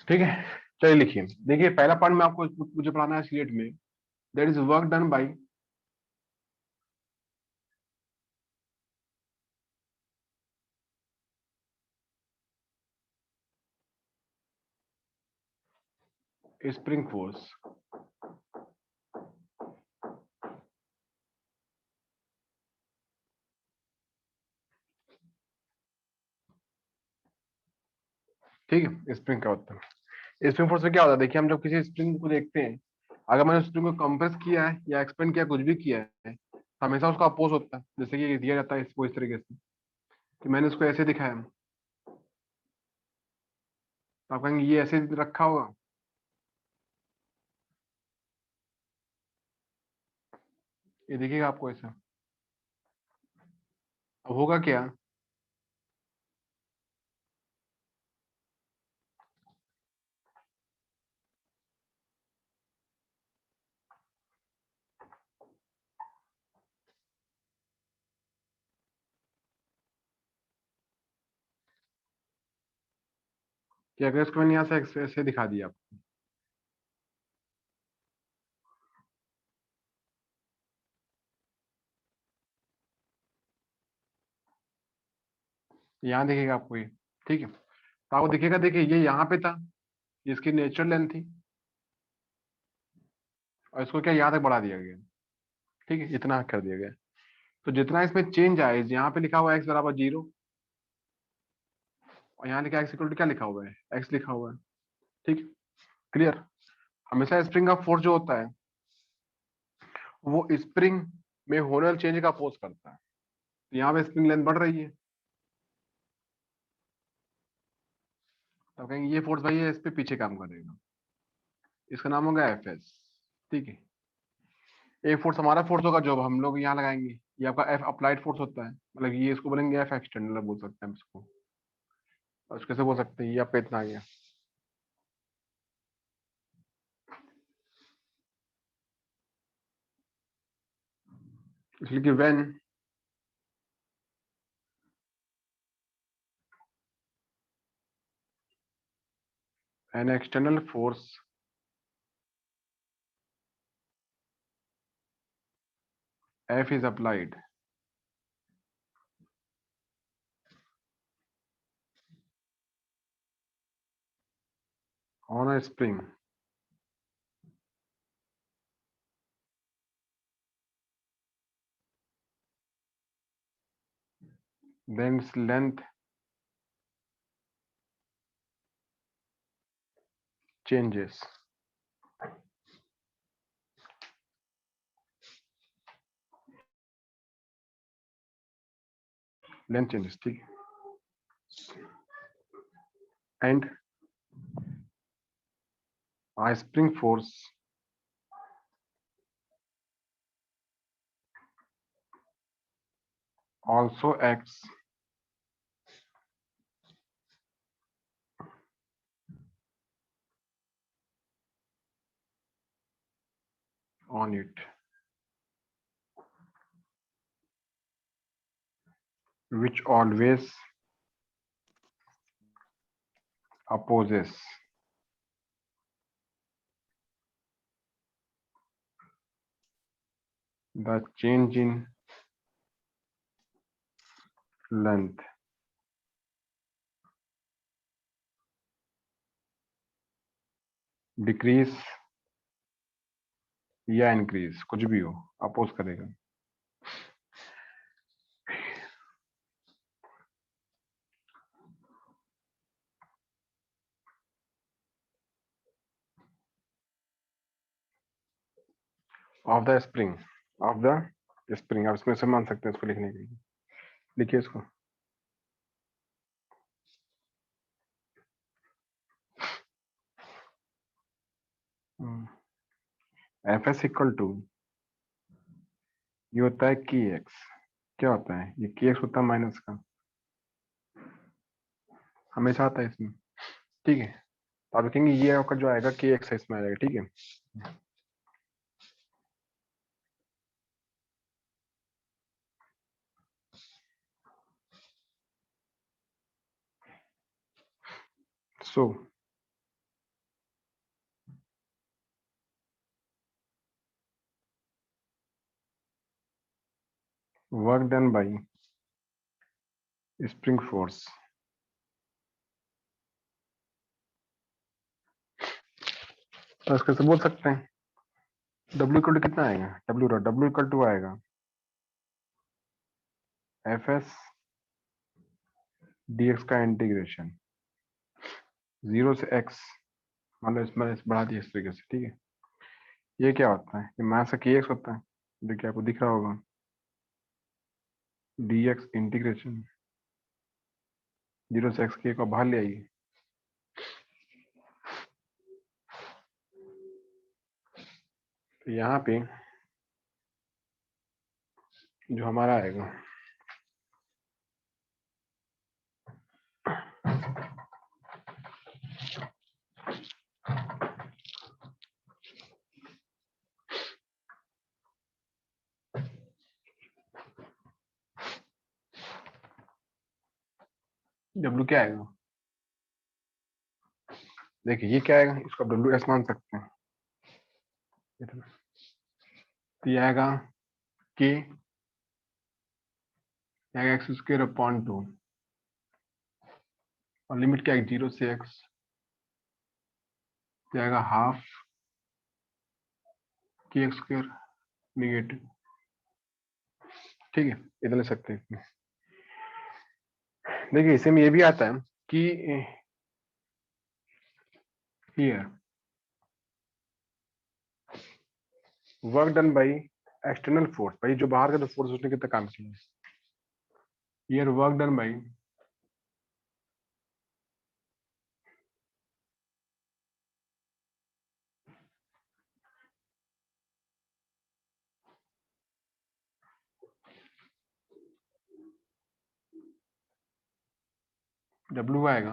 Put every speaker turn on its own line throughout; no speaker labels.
ठीक है, चलिए लिखिए। देखिए पहला पॉइंट में आपको मुझे पढ़ाना है सीलेट में, that is work done by spring force. ठीक है, स्प्रिंग क्या होता है? स्प्रिंग फोर्स में क्या होता है, देखिए हम जब किसी स्प्रिंग को देखते हैं, अगर मैंने स्प्रिंग को कंप्रेस किया है या एक्सपेंड किया, कुछ भी किया है, तो हमेशा उसका अपोज होता है। जैसे कि दिया जाता है इसको इस तरीके से, कि मैंने इसको ऐसे दिखाया, तो आप कहेंगे ये ऐसे रखा होगा। ये देखिएगा आपको ऐसा, अब होगा क्या, कि अगर इसको मैंने यहाँ से ऐसे दिखा दिया, यहाँ देखिएगा आपको ये। ठीक है, तो आपको दिखेगा, देखिए ये यहाँ पे था, ये इसकी नेचुरल लेंथ थी, और इसको क्या यहाँ तक बढ़ा दिया गया। ठीक है, इतना कर दिया गया। तो जितना इसमें चेंज आए, यहाँ पे लिखा हुआ है एक्स बराबर 0, और यहाँ लिखा है एक्स इक्वल टू क्या लिखा हुआ है, एक्स लिखा हुआ है। ठीक है, क्लियर। हमेशा स्प्रिंग का फोर्स जो होता है, वो स्प्रिंग में होने वाले चेंज का अपोज करता है। तो यहाँ पे स्प्रिंग लेंथ बढ़ रही है, तो कहेंगे ये फोर्स भाई है, इस पे पीछे काम करेगा, इसका नाम होगा एफ एस। ठीक है, एक फोर्स हमारा फोर्स होगा जो अब हम लोग यहाँ लगाएंगे, ये आपका एफ अप्लाइड फोर्स होता है, मतलब ये इसको बोलेंगे एफ एक्सटर्नल बोल सकते हैं हम इसको। और इसको कैसे बोल सकते हैं, ये आपका इतना आ गया, इसलिए कि when an external force f is applied on a spring, then its length changes, length changes. ठीक है, and a spring force also acts on it, which always opposes the change in length, decrease या increase, कुछ भी हो, oppose करेगा। Of the spring, of the spring, आप इसमें से मान सकते हैं इसको लिखने के लिए, लिखिए इसको। एफ एस इक्वल टू, ये होता है की एक्स, क्या होता है ये, की एक्स होता है माइनस का, हमेशा आता है इसमें। ठीक है, तो आप लिखेंगे ये आपका जो आएगा के एक्स इसमें आएगा। ठीक है, so work done by spring force. तो इसके से बोल सकते हैं W इक्वल टू कितना आएगा, W इक्वल टू आएगा Fs dx का इंटीग्रेशन 0 से x, मान लो इसमें बढ़ा दिया इस तरीके से, ठीक है। ये क्या होता है, ये माइनस का kx होता है, जो कि आपको दिख रहा होगा, dx इंटीग्रेशन 0 से x k को बाहर ले आइए, तो यहाँ पे जो हमारा आएगा W क्या आएगा, देखिए ये क्या आएगा, इसको आप WS मान सकते हैं, इतना। तो ये आएगा k, आएगा एक्स स्क्वायर अपॉन 2, और लिमिट क्या है 0 से x, तो आएगा half k x square negative, ठीक है, इतना ले सकते हैं इसमें। देखिए इसमें ये भी आता है कि here work done by external force, भाई जो बाहर का जो फोर्स उसने कितना काम किया है, here work done by W आएगा,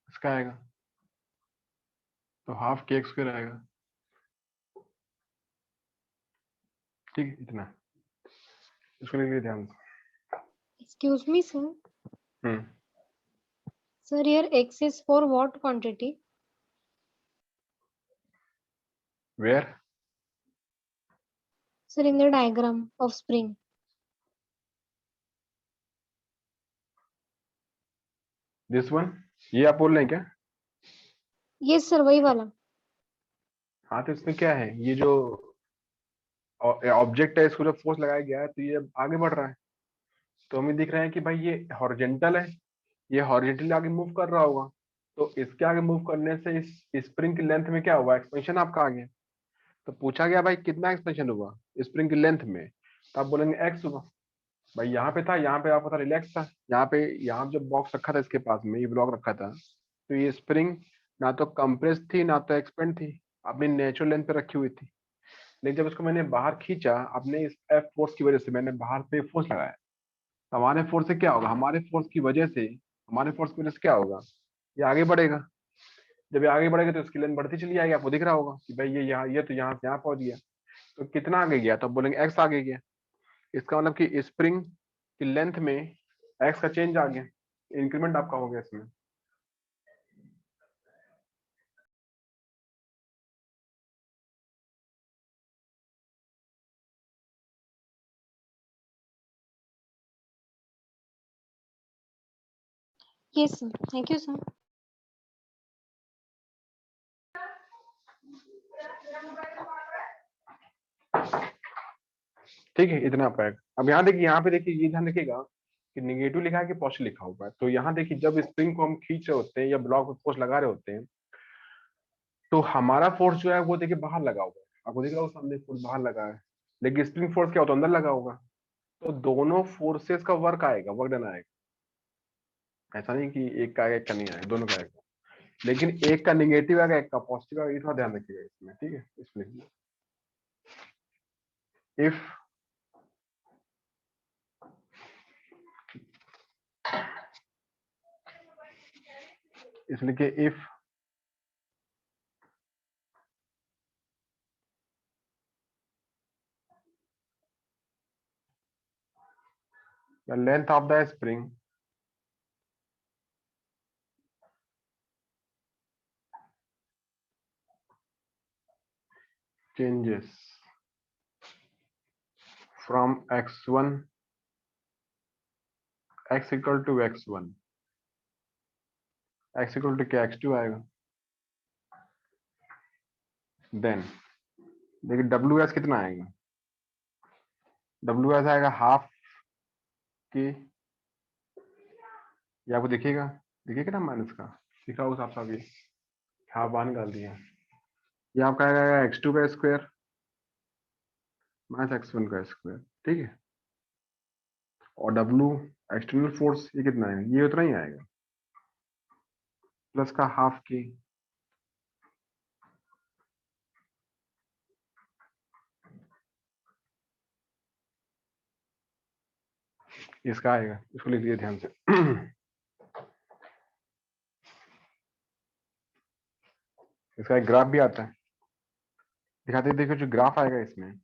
इसका आएगा तो हाफ k x स्क्वायर आएगा, ठीक है, इतना इसको लिखिए ध्यान से।
Excuse me, sir.
Hmm,
Sir, here X is for what quantity?
Where,
Sir, in the diagram of spring.
This one, ये आप बोल रहे हैं क्या,
Yes, sir, वही वाला.
हाँ तो इसमें क्या है, ये जो ऑब्जेक्ट है इसको जब फोर्स लगाया गया है तो ये आगे बढ़ रहा है, तो हमें दिख रहा है कि भाई ये हॉरिजेंटल है, ये हॉरिजेंटली आगे मूव कर रहा होगा, तो इसके आगे मूव करने से इस स्प्रिंग की लेंथ में क्या हुआ, एक्सपेंशन आपका आ गया। तो पूछा गया भाई कितना एक्सपेंशन हुआ स्प्रिंग की लेंथ में, तो आप बोलेंगे एक्स हुआ। भाई यहाँ पे था, यहाँ पे आपका था रिलैक्स था, यहाँ पे यहाँ जब बॉक्स रखा था इसके पास में, ये ब्लॉक रखा था, तो ये स्प्रिंग ना तो कंप्रेस थी ना तो एक्सपेंड थी, अपनी नेचुरल लेंथ पे रखी हुई थी। लेकिन जब इसको मैंने बाहर खींचा, अपने इस एफ फोर्स की वजह से मैंने बाहर पे फोर्स लगाया, तो हमारे फोर्स से क्या होगा, हमारे फोर्स की वजह से, हमारे फोर्स की वजह से क्या होगा, ये आगे बढ़ेगा। जब ये आगे बढ़ेगा तो इसकी लेंथ बढ़ती चली जाएगी, आपको दिख रहा होगा कि भाई ये यहाँ, ये तो यहाँ से यहाँ पहुंच गया, तो कितना आगे गया, तो आप बोलेंगे एक्स आगे गया। इसका मतलब कि स्प्रिंग की लेंथ में एक्स का चेंज आ गया, इंक्रीमेंट आपका हो गया इसमें।
Yes, sir. Thank you, sir.
ठीक है, इतना पैक। अब यहाँ देखिए, यहाँ पे देखिए, ये ध्यान रखिएगा कि निगेटिव लिखा है कि पॉजिटिव लिखा हुआ है। तो यहाँ देखिए जब स्प्रिंग को हम खींच रहे होते हैं या ब्लॉक में फोर्स लगा रहे होते हैं, तो हमारा फोर्स जो है वो देखिए बाहर लगा हुआ है, आपको दिख रहा होगा सामने फोर्स बाहर लगा है, लेकिन स्प्रिंग फोर्स क्या होता है, अंदर लगा होगा। तो दोनों फोर्सेस का वर्क आएगा, वर्क डन आएगा, ऐसा नहीं कि एक का आएगा एक का नहीं आएगा, दोनों का आएगा, लेकिन एक का निगेटिव आएगा एक का पॉजिटिव आएगा, ये थोड़ा ध्यान रखिएगा इसमें, ठीक है। इसमें इफ इसलिए कि if the length of the spring changes from x1 x equal to x1 x equal to क्या x2 आएगा। देन देखिए WS कितना आएगा, WS आएगा हाफ के, ये आपको दिखेगा, दिखेगा ना माइनस का, दिखा उस आप सब, ये हाफ बाहर निकाल दिया, ये आपका आएगा x2 का स्क्वायर माइनस x1 का स्क्वायर, ठीक है। और W एक्सटर्नल फोर्स ये कितना है, ये उतना ही आएगा प्लस का हाफ के, इसका आएगा, इसको लिख दिए ध्यान से। इसका एक ग्राफ भी आता है, दिखाते देखो जो ग्राफ आएगा इसमें,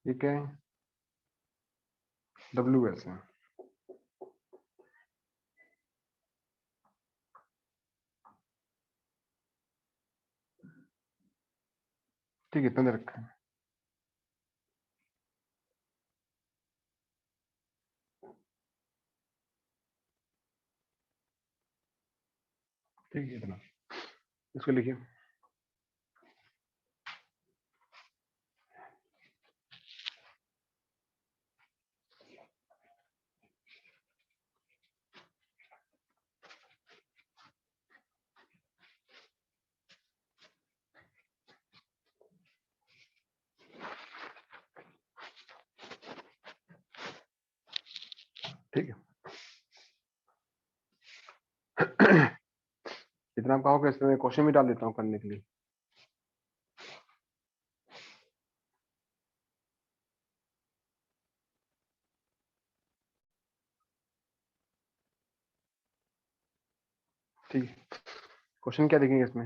ये क्या है, WS है, ठीक है, इतना दे रखा है, ठीक है इतना, इसको लिखिए। ठीक है। इतना आप कहोगे, इसमें क्वेश्चन भी डाल देता हूँ करने के लिए। ठीक है, क्वेश्चन क्या देखेंगे इसमें,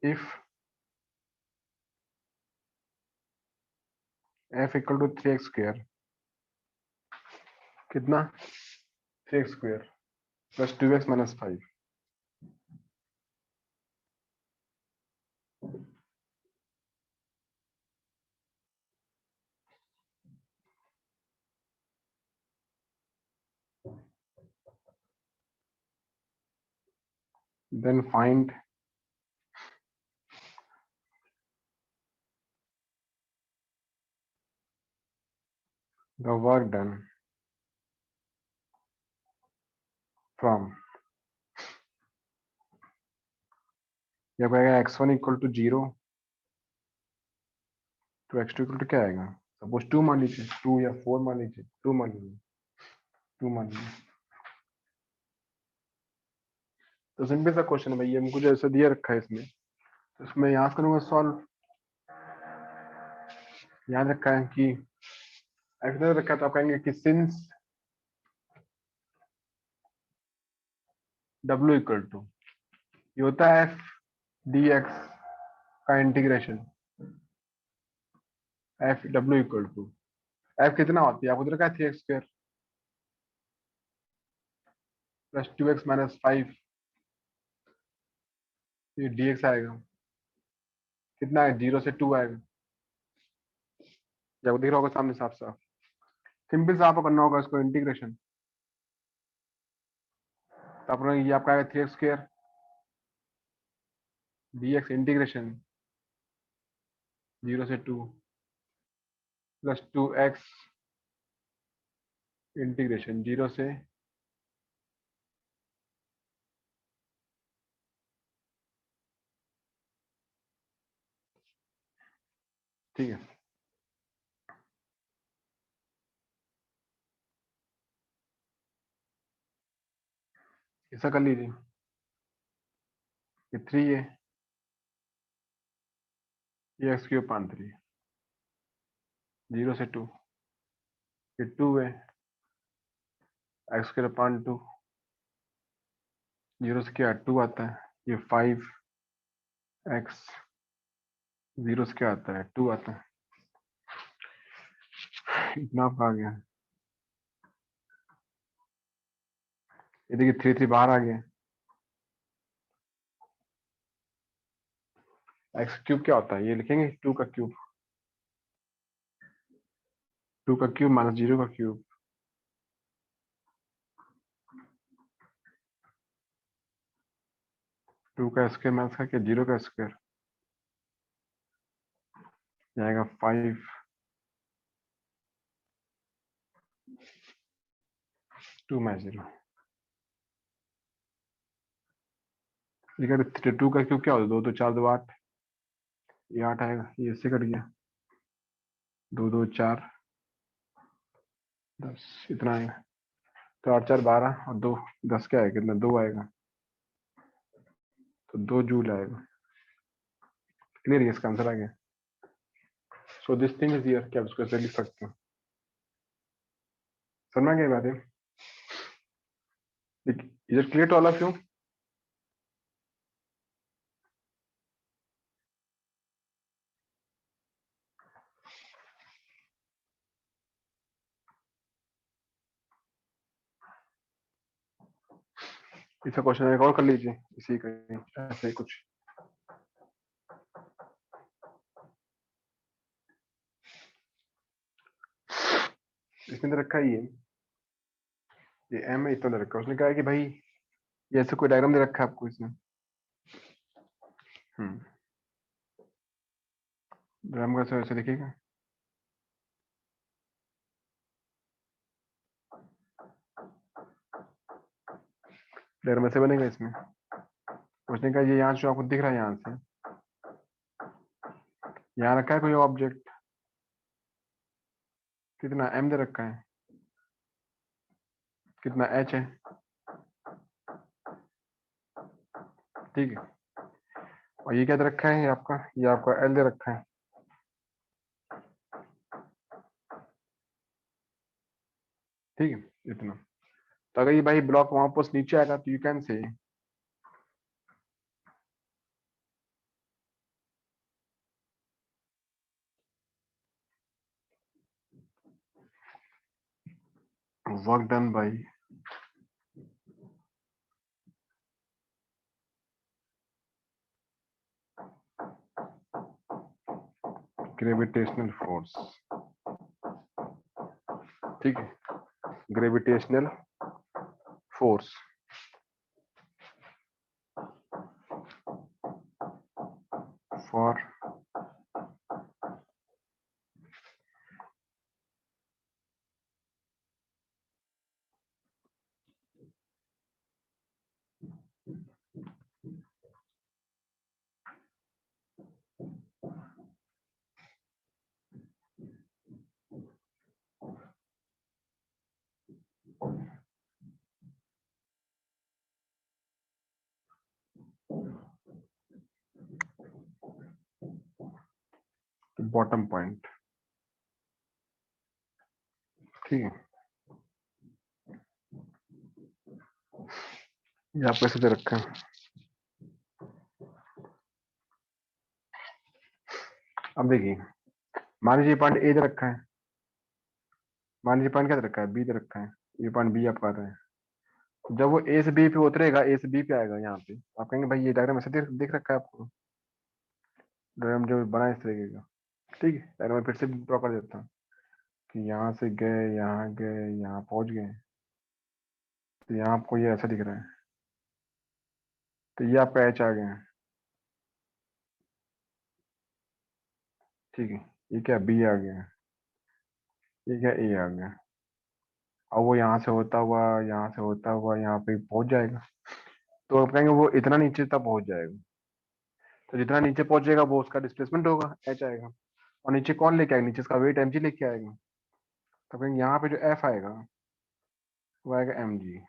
if f equal to 3x square, कितना 3x square plus 2x minus 5, then find the work done from, जब आएगा x1 इक्वल टू 0 तो x2 इक्वल टू क्या आएगा, सपोज 2 मान लीजिए, 2 या 4 मान लीजिए, 2 मान लीजिए, 2 मान लीजिए। तो सिंपल सा क्वेश्चन है भाई, ये हमको जैसे दिया रखा है इसमें, तो इसमें यहाँ से करूंगा सॉल्व, याद रखा है कि ऐसा रखा है, तो आप कहेंगे कि सिंस W इक्वल टू, ये होता है f dx का integration, f W equal to f कितना होती है, आपको रखा है 3x square plus 2x minus 5, ये dx आएगा, कितना है 0 से 2 आएगा, जब दिख रहा होगा सामने साफ साफ, सिंपल सा आपको करना होगा इसको इंटीग्रेशन, तो आप ये आपका आएगा 3x स्क्वायर dx इंटीग्रेशन 0 से 2 प्लस 2x इंटीग्रेशन 0 से ठीक है, ऐसा कर लीजिए, ये 3 है, ये एक्स क्यूब पान 3, 0 से 2, ये 2 है, एक्स स्क्वायर पान 2, 0 से क्या 2 आता है, ये 5 एक्स, 0 से क्या आता है 2 आता है, इतना आपका आ गया। ये देखिए 3 3 बाहर आ गया। एक्स क्यूब क्या होता है, ये लिखेंगे 2 का क्यूब, 2 का क्यूब माइनस 0 का क्यूब, 2 का स्क्वायर माइनस का 0 का स्क्वायर, जाएगा 5 2 माइनस 0। देखिए 2 का क्यूब क्या होता है, 2 2 4 2 8, ये 8 आएगा, ये इससे कट गया, 2 2 4 10, इतना आएगा, तो 8 4 12 और 2 10 क्या आएगा, कितना 2 आएगा, तो 2 जूल आएगा। क्लियर है, इसका आंसर आ गया। So this thing is here, क्या आप इसको ऐसे लिख सकते हो, समझ में आ गई बात है। Is it clear to all of you? इसका क्वेश्चन एक और कर लीजिए, इसी का ऐसे ही कुछ। इसमें तो रखा ही है, ये एम है, इतना दे रखा है, उसने कहा है कि भाई ये ऐसे कोई डायग्राम दे रखा है आपको इसमें, डायग्राम कैसे ऐसे दिखेगा, डायग्राम ऐसे बनेगा इसमें। उसने कहा ये यहाँ जो आपको दिख रहा है, यहाँ से यहाँ रखा है कोई ऑब्जेक्ट, कितना एम दे रखा है, कितना एच है, ठीक है, और ये क्या दे रखा है, ये आपका एल दे रखा है, ठीक है, इतना। तो अगर ये भाई ब्लॉक वापस नीचे आएगा तो you can say work done by gravitational force, ठीक है, gravitational force for bottom point, ठीक है, ये आप कैसे दे रखा है। अब देखिए, मान लीजिए पॉइंट ए दे रखा है, मान लीजिए पॉइंट क्या दे रखा है, बी दे रखा है, ये पॉइंट बी आप कर रहे हैं, जब वो ए से बी पे उतरेगा, ए से बी पे आएगा यहाँ पे, आप कहेंगे भाई ये डायग्राम ऐसे दिख रखा है आपको, डायग्राम जो बना है इस तरीके का, ठीक है, डायग्राम फिर से ड्रॉ कर देता हूँ कि यहाँ से गए, यहाँ पहुंच गए, तो यहाँ आपको ये ऐसा दिख रहा है, तो ये आपका एच आ गया, ठीक है, ये क्या बी आ गया, ये क्या ए आ गया, अब वो यहाँ से होता हुआ, यहाँ पे पहुंच जाएगा, तो आप कहेंगे वो इतना नीचे तक पहुंच जाएगा, तो जितना नीचे पहुंचेगा वो उसका डिस्प्लेसमेंट होगा, एच आएगा, और नीचे कौन लेके आएगा, नीचे इसका वेट mg लेके आएगा। तो कहेंगे यहाँ पे जो f आएगा वो आएगा mg,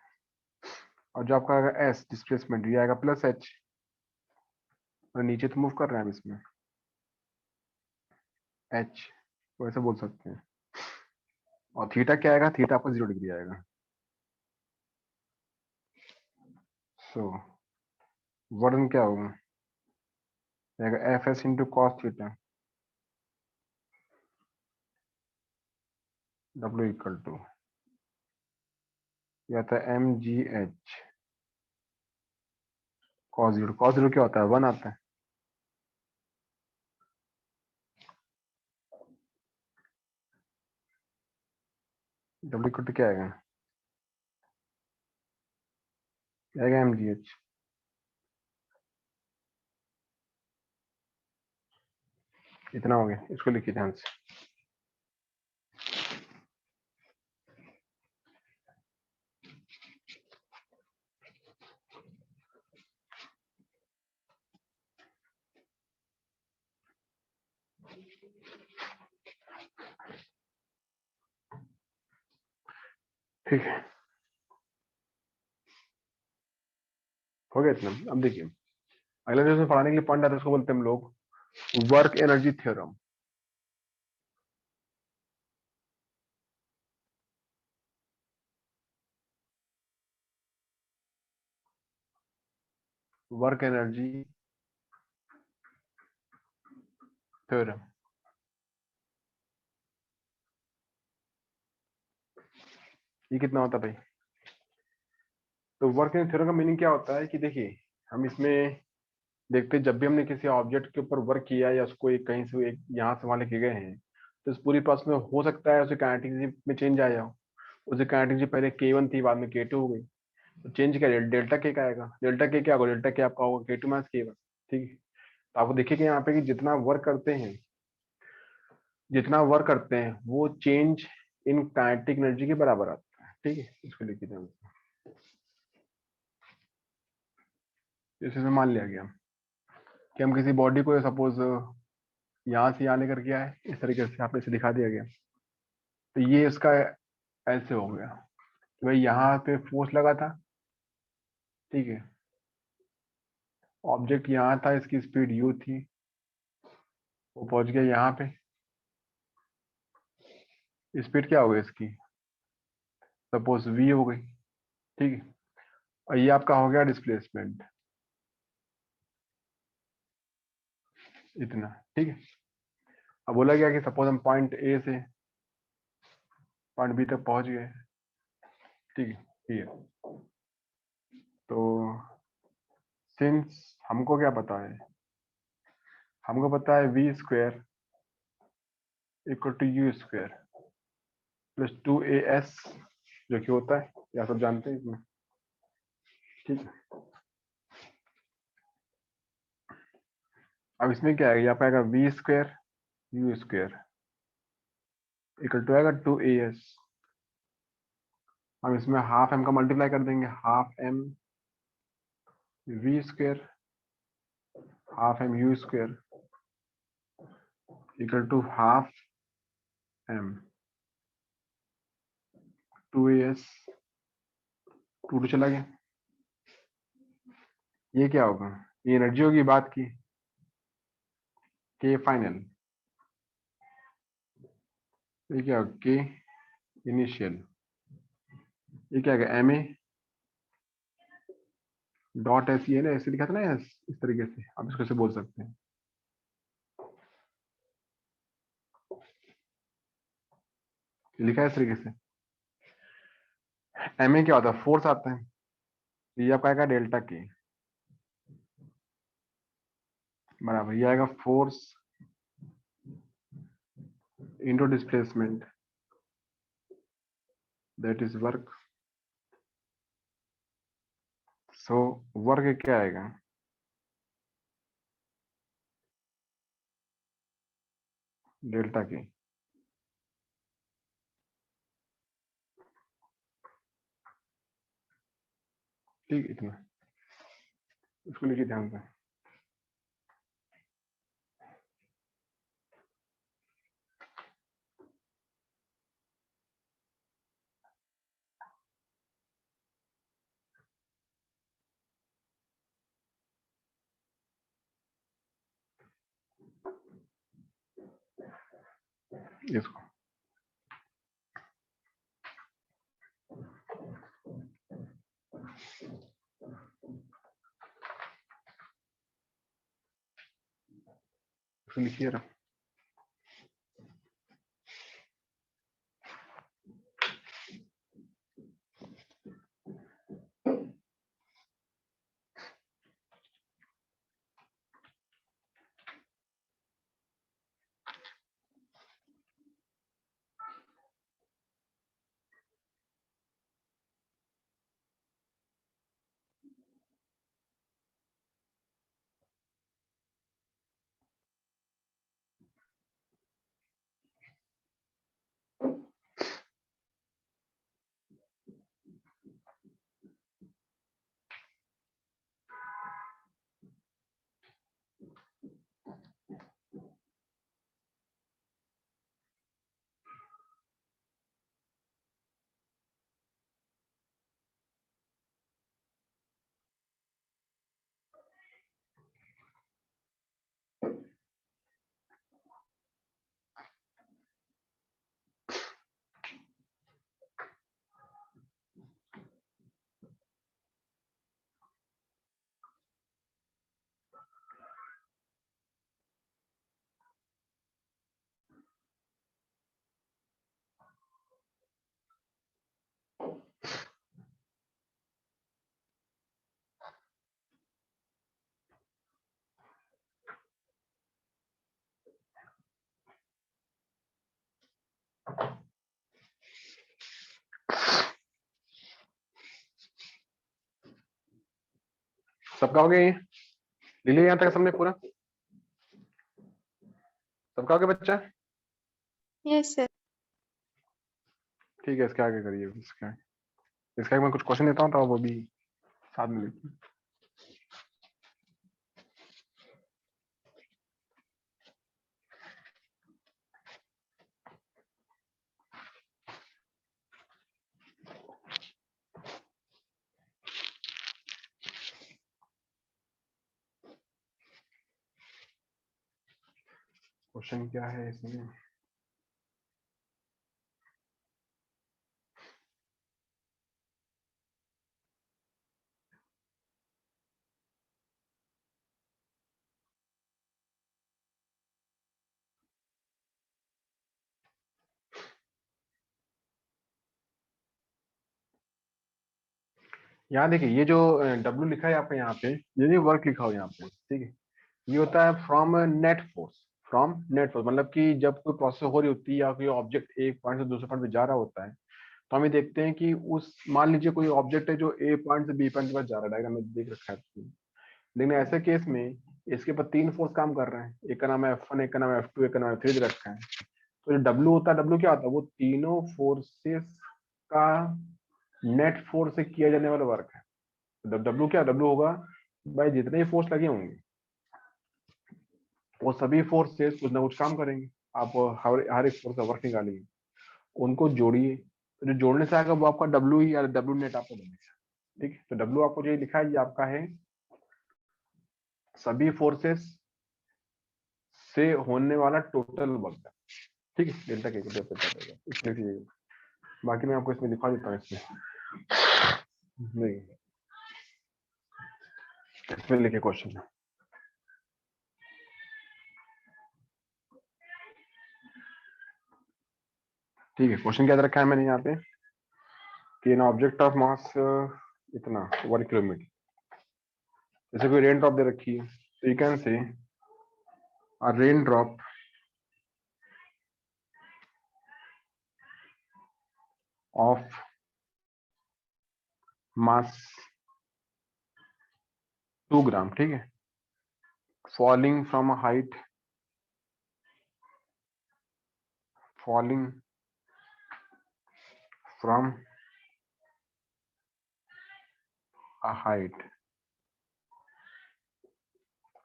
और जो आपका आएगा s डिस्प्लेसमेंट, ये आएगा प्लस h, और नीचे तो मूव कर रहे हैं हम इसमें h, वैसे बोल सकते हैं। और थीटा क्या आएगा, थीटा आपका 0 डिग्री आएगा। सो वर्डन क्या होगा, आएगा f s into cos theta W equal to ये आता है m g h cos zero. Cos zero क्या होता है, 1 आता है। डब्ल्यू इक्वल टू क्या आएगा, आएगा एम जी एच। इतना हो गया, इसको लिखिए ध्यान से। ठीक है, हो गया इतना। अब देखिए अगला जो इसमें पढ़ाने के लिए पॉइंट आता है उसको बोलते हैं हम लोग work energy theorem. Work energy theorem, ये कितना होता है भाई। तो वर्क एनर्जी थ्योरम का मीनिंग क्या होता है कि देखिए हम इसमें देखते हैं, जब भी हमने किसी ऑब्जेक्ट के ऊपर वर्क किया या उसको एक कहीं से एक यहाँ से वहां लेके गए हैं, तो इस पूरी प्रोसेस में हो सकता है उसे काइनेटिक में चेंज आ जाओ। उसे काइनेटिक पहले K1 थी, बाद में K2 हो गई, तो चेंज क्या डेल्टा के का आएगा। डेल्टा के क्या होगा, डेल्टा के आपका होगा K2 माइनस K1। ठीक है, तो आपको देखिए कि यहाँ पे कि जितना वर्क करते हैं वो चेंज इन काइनेटिक एनर्जी के बराबर आता है। ठीक है, इसको लिखिए ध्यान से। इसे से मान लिया गया कि हम किसी बॉडी को सपोज यहाँ से यहाँ लेकर के आए, इस तरीके से आपने इसे दिखा दिया गया, तो ये इसका ऐसे हो गया कि भाई यहाँ पे फोर्स लगा था। ठीक है, ऑब्जेक्ट यहाँ था, इसकी स्पीड u थी, वो पहुंच गया यहाँ पे, स्पीड क्या हो गई इसकी, सपोज v हो गई। ठीक है, और ये आपका हो गया डिस्प्लेसमेंट इतना। ठीक है, अब बोला गया कि सपोज हम पॉइंट ए से पॉइंट बी तक पहुंच गए। ठीक है, ये तो सिंस हमको क्या पता है, हमको पता है v square equal to u square plus 2as, जो कि होता है, या सब जानते हैं इसमें। ठीक है, अब इसमें क्या है, यहाँ पे आएगा v square u square equal to आएगा 2as। हम इसमें हाफ एम का मल्टीप्लाई कर देंगे, half m v square half m u square equal to half m 2as, 2 चला गया। ये क्या होगा, ये एनर्जी होगी बात की, के फाइनल, ये क्या होगा के इनिशियल, ये क्या होगा एम ए डॉट एस, ये ना ऐसे लिखा था ना, इस तरीके से आप इसको ऐसे बोल सकते हैं। लिखा है इस तरीके से, एम ए क्या होता है, फोर्स आता है, तो ये आपका आएगा डेल्टा के बराबर, ये आएगा force into displacement that is work. So work क्या आएगा, डेल्टा के। ठीक, इतना, इसको लिखिए ध्यान से। इसको लिखिए रहा। सबका हो गया ये? ले लिया यहाँ तक सबने पूरा? सबका हो गया बच्चा?
Yes, sir.
ठीक है, इसके आगे करिए। इसके आगे मैं कुछ क्वेश्चन देता हूँ तो वो भी साथ में लिखिए। क्वेश्चन क्या है इसमें? यहाँ देखिए, ये जो W लिखा है आपका यहाँ पे, ये नहीं वर्क लिखा हो यहाँ पे, ठीक है। ये होता है from net force. From net force मतलब कि जब कोई प्रोसेस हो रही होती है या कोई ऑब्जेक्ट एक पॉइंट से दूसरे पॉइंट पे जा रहा होता है, तो हम ये देखते हैं कि उस, मान लीजिए कोई ऑब्जेक्ट है जो ए पॉइंट से बी पॉइंट के पास जा रहा है, डायग्राम में देख रखा है आपने। लेकिन ऐसे केस में इसके ऊपर 3 फोर्स काम कर रहे हैं। एक का नाम है F1, एक का नाम है F2, एक का नाम है F3 रखा है। तो जो W होता है, W क्या होता है? वो तीनों फोर्सेस का नेट फोर्स से किया जाने वाला वर्क है। W क्या? W होगा भाई जितने फोर्स लगे होंगे वो सभी फोर्स से कुछ ना कुछ काम करेंगे। आप हर एक फोर्स का वर्क निकालिए, उनको जोड़िए, तो जो जोड़ने से आएगा वो आपका W ही, या W नेट आपको बनेगा। ठीक है, तो W आपको जो लिखा है ये आपका है सभी फोर्सेस से होने वाला टोटल वर्क। ठीक है, डेल्टा के पता चलेगा इसमें। बाकी मैं आपको इसमें दिखा देता हूँ। इसमें नहीं, इसमें लिखे क्वेश्चन। ठीक है, क्वेश्चन क्या दे रखा है मैंने यहाँ पे कि एन ऑब्जेक्ट ऑफ मास इतना 1 किलोमीटर, जैसे कोई रेन ड्रॉप दे रखी है, तो you can say a raindrop of mass 2 ग्राम, ठीक है, falling from a height, falling from a height,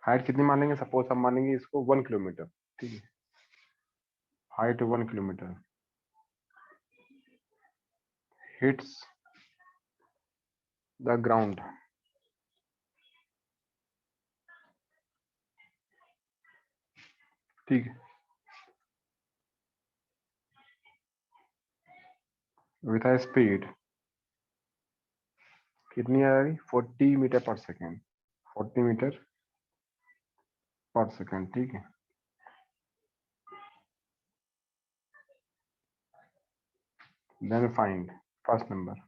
height कितनी मान लेंगे? सपोज हम मानेंगे इसको 1 किलोमीटर, ठीक है, height 1 kilometre, hits the ground, ठीक है। विथ अ स्पीड कितनी आ रही 40 मीटर पर सेकेंड 40 मीटर पर सेकेंड। ठीक है, then find first number.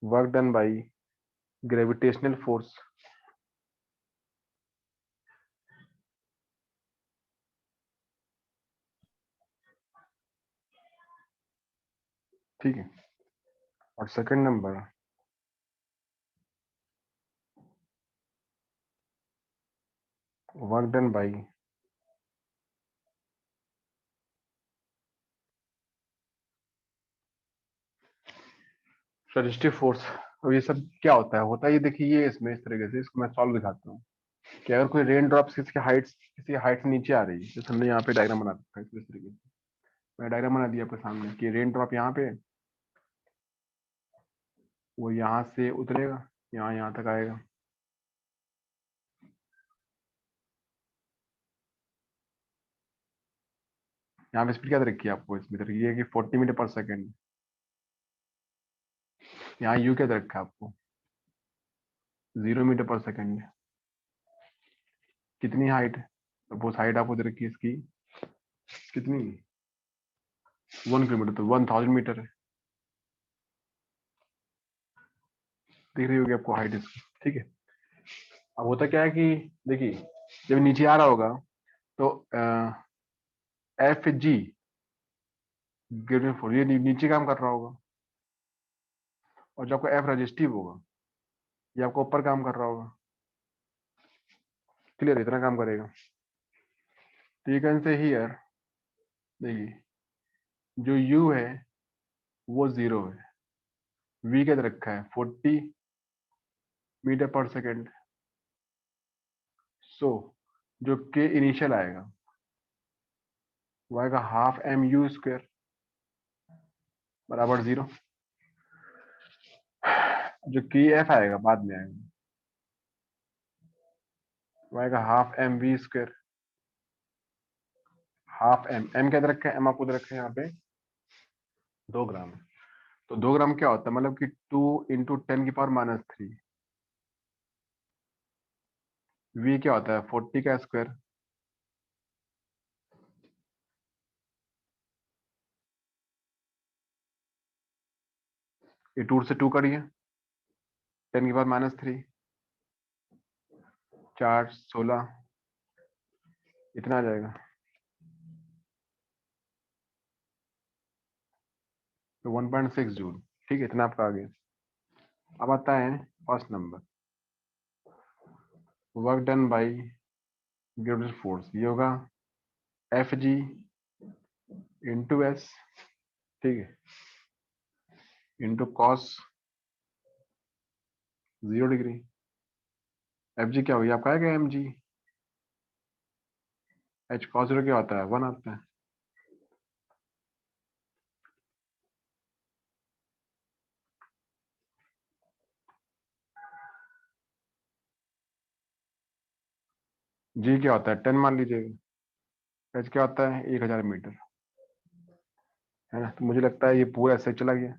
Work done by gravitational force ठीक है, और second number work done by resistive force. और ये सब क्या होता है ये देखिए, ये इसमें इस तरीके से इसको मैं सॉल्व दिखाता हूँ कि अगर कोई रेन ड्रॉप किसी हाइट से नीचे आ रही है, जैसे हमने यहाँ पे डायग्राम बना रखा है इस तरीके से, मैं डायग्राम बना दिया आपके सामने कि रेन ड्रॉप यहाँ पे वो यहाँ से उतरेगा, यहाँ तक आएगा। यहाँ पे स्पीड क्या रखी है आपको इसमें रखी है कि 40 मीटर पर सेकेंड। यहाँ यू क्या रखा है आपको 0 मीटर पर सेकेंड। कितनी हाइट, सपोज हाइट आपको दे रखी है इसकी कितनी 1 किलोमीटर, तो 1000 मीटर है, दिख रही होगी आपको हाइट इसकी। ठीक है, अब होता क्या है कि देखिए जब नीचे आ रहा होगा तो एफ जी गिवन फोर ये नीचे काम कर रहा होगा, और जो आपको एफ रजिस्टिव होगा ये आपको ऊपर काम कर रहा होगा। क्लियर, इतना काम करेगा। तो यू कैन से हियर, देखिए जो u है वो 0 है, v क्या रखा है 40 मीटर पर सेकेंड। सो जो k इनिशियल आएगा वो आएगा हाफ एम यू स्क्वायर बराबर 0। जो के एफ आएगा बाद में आएगा वो आएगा half m v square. Half m क्या दे रखा है, एम आपको दे रखा है यहाँ पे 2 ग्राम। तो 2 ग्राम क्या होता है, मतलब कि 2 × 10⁻³ वी क्या होता है 40 का स्क्वायर। ये 2 से 2 करिए 10⁻³ 4 16 इतना आ जाएगा। तो 1.6 जूल। ठीक है, इतना आपका आ गया। अब आता है first number, work done by gravitational force, ये होगा एफ जी इंटू एस, ठीक है, into cos 0 degree. F G क्या हुई आपका आएगा एम जी, एच कॉस 0 क्या होता है 1 आता है। जी क्या होता है 10 मान लीजिएगा, एच क्या होता है 1000 मीटर, है ना। तो मुझे लगता है ये पूरा ऐसे चला गया।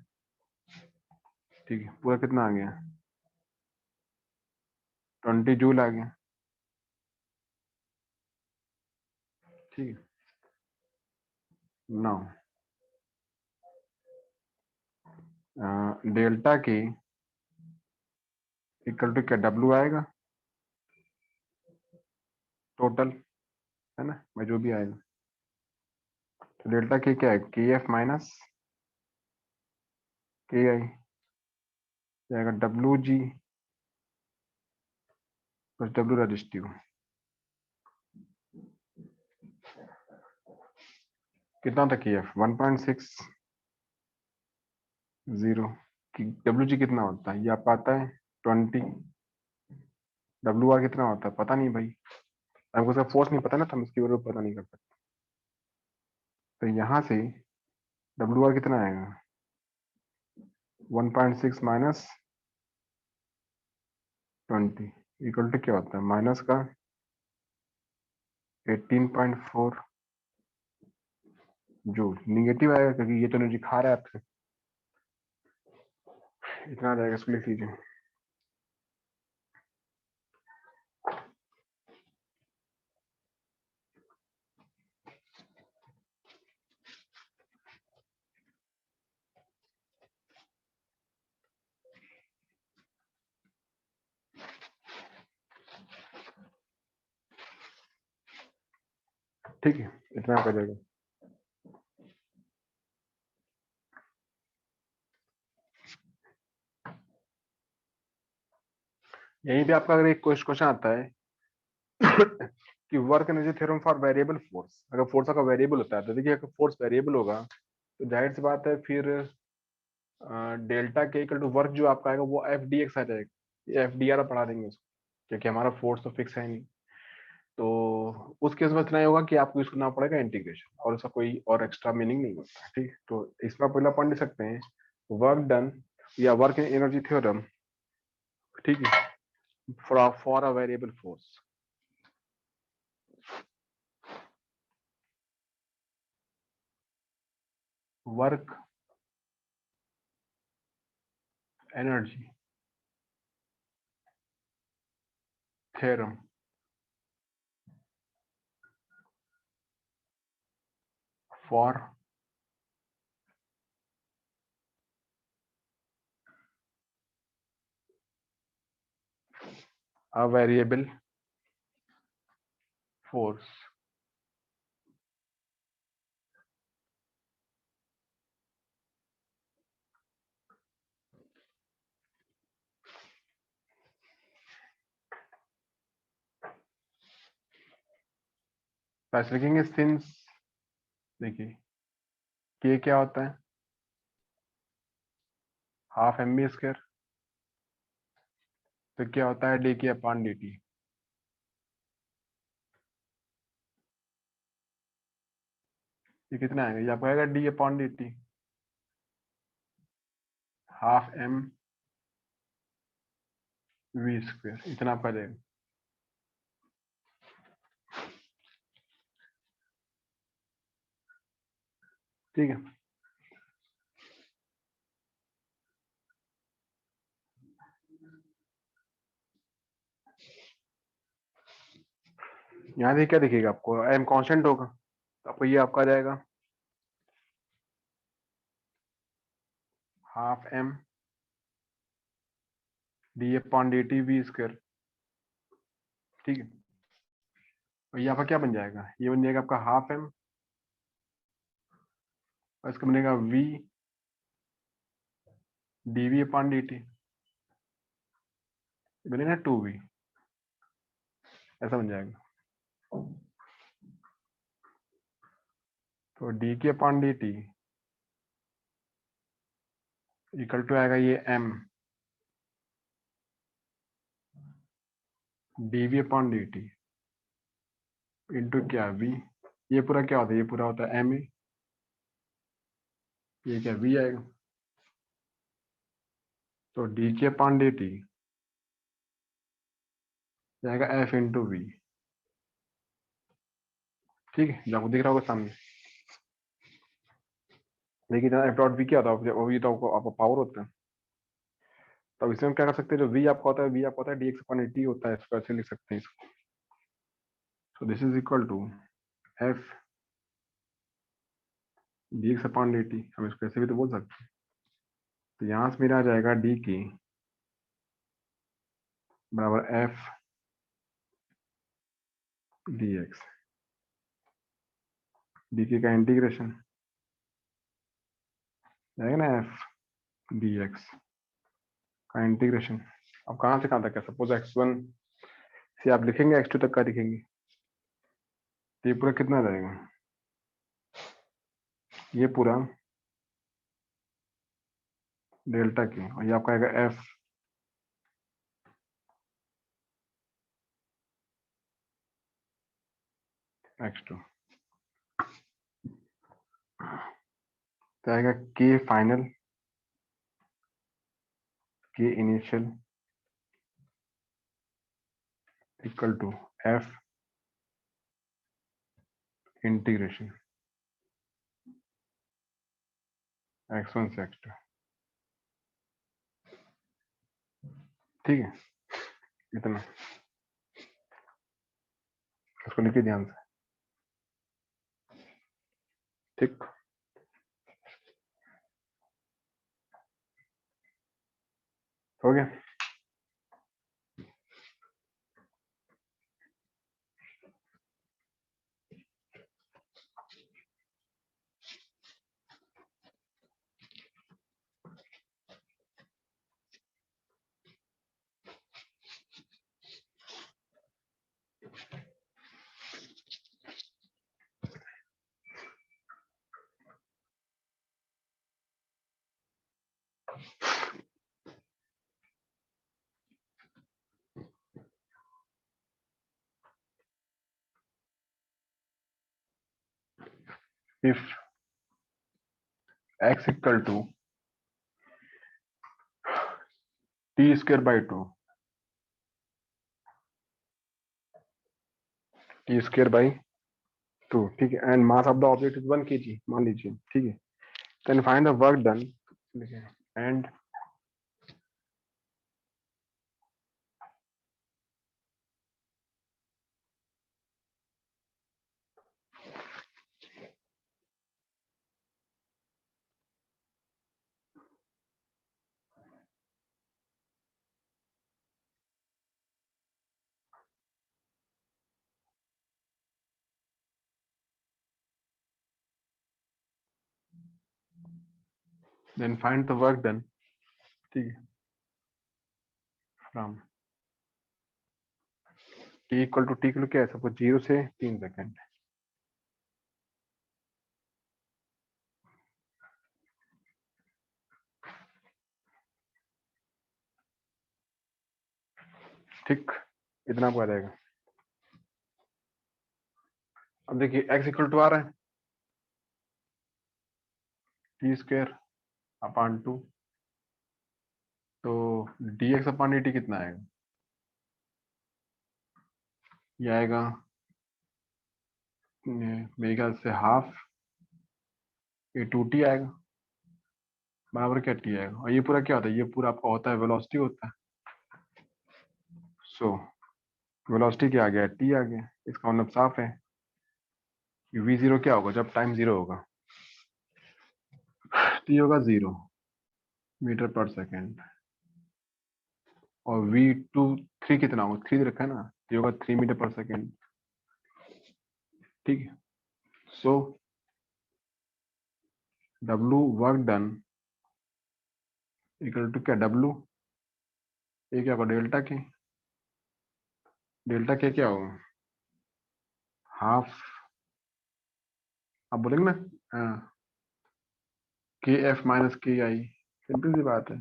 ठीक है, पूरा कितना आ गया 20 जूल आ गया। ठीक है, नाउ डेल्टा के इक्वल टू क्या डब्ल्यू आएगा टोटल, है ना, मैं जो भी आएगा। तो डेल्टा के क्या है के एफ माइनस के आई जाएगा W G plus W resistive. कितना था के एफ 1.60 कि डब्ल्यू जी कितना होता है ये आपको आता है 20। डब्ल्यू आर कितना होता है पता नहीं भाई, हमको उसका फोर्स नहीं पता ना, तो हम इसकी वैल्यू पता नहीं कर सकते। तो यहाँ से डब्ल्यू आर कितना आएगा 1.6 माइनस 20 इक्वल टू क्या होता है माइनस का 18.4 जूल। निगेटिव आएगा क्योंकि ये तो एनर्जी खा रहा है आपसे, इतना आ जाएगा, इसको लिख लीजिए। ठीक है, इतना कर जाएगा। यहीं पे आपका अगर एक क्वेश्चन आता है कि work energy theorem for variable force, अगर फोर्स का वेरिएबल होता है तो देखिए, अगर फोर्स वेरिएबल होगा तो जाहिर सी बात है फिर डेल्टा के इक्वल टू वर्क जो आपका आएगा वो एफ डी एक्स आ जाएगा। एफ डी आर पढ़ा देंगे उसको, क्योंकि हमारा फोर्स तो फिक्स है नहीं। तो उस केस में इतना ही होगा कि आपको यूज करना पड़ेगा इंटीग्रेशन, और उसका कोई और एक्स्ट्रा मीनिंग नहीं होता है। ठीक, तो इसमें पहला पॉइंट लिख सकते हैं वर्क डन या वर्क एनर्जी थ्योरम, ठीक है, for a variable force. Work energy theorem for a variable force। पैसे लिखेंगे सिंस, देखिए के क्या होता है, हाफ एम बी स्क्वायर, तो क्या होता है D K upon D T. ये कितना आएगा, ये आपको आएगा d upon D t, half m v square, इतना आपका जाएगा। ठीक है, यहाँ देखिए क्या दिखेगा आपको, एम कांस्टेंट होगा तो आपको ये आपका आ जाएगा half m d upon D t v square. ठीक है, और ये आपका क्या बन जाएगा, ये बन जाएगा आपका हाफ एम, और इसका बनेगा V D V upon D T, बनेगा टू वी, ऐसा बन जाएगा। तो D K upon D T equal to आएगा ये M D V upon D T into क्या वी, ये पूरा क्या होता है, ये पूरा होता है एम ए, ये क्या वी आएगा, तो D K upon D T जाएगा एफ इंटू वी। ठीक है, जो आपको दिख रहा होगा सामने, देखिए जहाँ एफ डॉट वी क्या होता है, वो भी तो आपका पावर होता है। तो इसमें हम क्या कर सकते हैं, जो वी आपका होता है, वी आपका होता है D X upon D T होता है, इसको ऐसे लिख सकते हैं इसको। So this is equal to F D X upon D T, हम इसको ऐसे भी तो बोल सकते हैं। तो यहाँ से मेरा आ जाएगा डी की बराबर एफ डी एक्स, डी की का इंटीग्रेशन जाएगा ना एफ डी एक्स का इंटीग्रेशन। अब कहाँ से कहाँ तक है, सपोज x1 से आप लिखेंगे x2 तक का लिखेंगे, तो ये पूरा कितना रहेगा, ये पूरा डेल्टा की, और ये आपका आएगा एफ x2, तो आएगा K final K initial equal to F integration x1 से x2, ठीक है, इतना इसको लिखिए ध्यान से, ठीक। हो गया। If x equal to t square by 2, t square by 2, ठीक है, and mass of the object is 1 kg, मान लीजिए, ठीक है, then find the work done, and then find the work done, ठीक है, from t equal to क्या है, सबको 0 से 3 सेकेंड, ठीक, इतना आपको आ जाएगा। अब देखिए x इक्वल टू आ रहा है टी स्क्वायर अपॉन 2, तो dx अपॉन dt कितना आएगा, ये आएगा मेरे ख्याल से हाफ ये 2t आएगा, बराबर क्या t आएगा, और ये पूरा क्या होता है, ये पूरा आपका होता है वेलोसिटी होता है, सो वेलोसिटी क्या आ गया, t आ गया, इसका मतलब साफ है कि v0 क्या होगा जब टाइम 0 होगा, t होगा 0 मीटर पर सेकेंड, और v3 कितना होगा, 3 रखा है ना, t होगा 3 मीटर पर सेकेंड, ठीक है। So w work done equal to क्या, w ये क्या होगा, डेल्टा के, डेल्टा के क्या होगा, हाफ, आप बोलेंगे ना के एफ माइनस के आई, सिंपल सी बात है,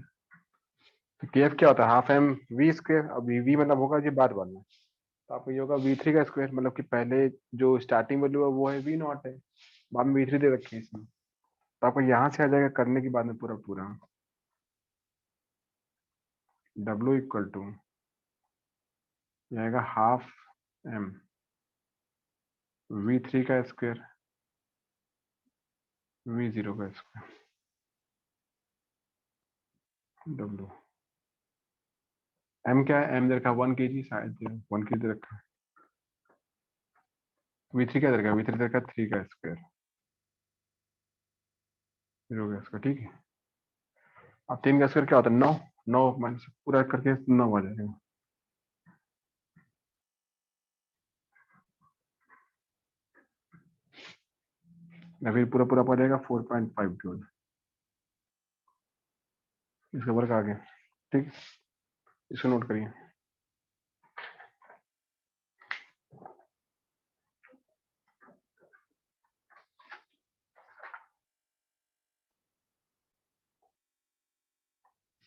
तो के एफ क्या होता है, हाफ एम वी स्क्वायर, अब वी मतलब होगा ये बाद वाला, तो आपको ये होगा v3 का स्क्वायर, मतलब कि पहले जो स्टार्टिंग वैल्यू है वो है v नॉट है, बाद में v3 दे रखे हैं इसमें, तो आपको यहाँ से आ जाएगा करने के बाद में पूरा पूरा w इक्वल टू आएगा हाफ एम v3 का स्क्वायर v0 का स्क्वायर w, m क्या है, m दे रखा 1 kg, शायद 1 kg दे रखा, v3 क्या दे रखा, v3 दे रखा 3 का स्क्वायर, फिर हो गया इसका, ठीक है। अब 3 का स्क्वायर क्या होता है, 9, 9 माइनस पूरा करके 9 आ जाएगा, या फिर पूरा पूरा पड़ जाएगा 4.5 जूल, इसका वर्क आ गया, ठीक, इसको नोट करिए।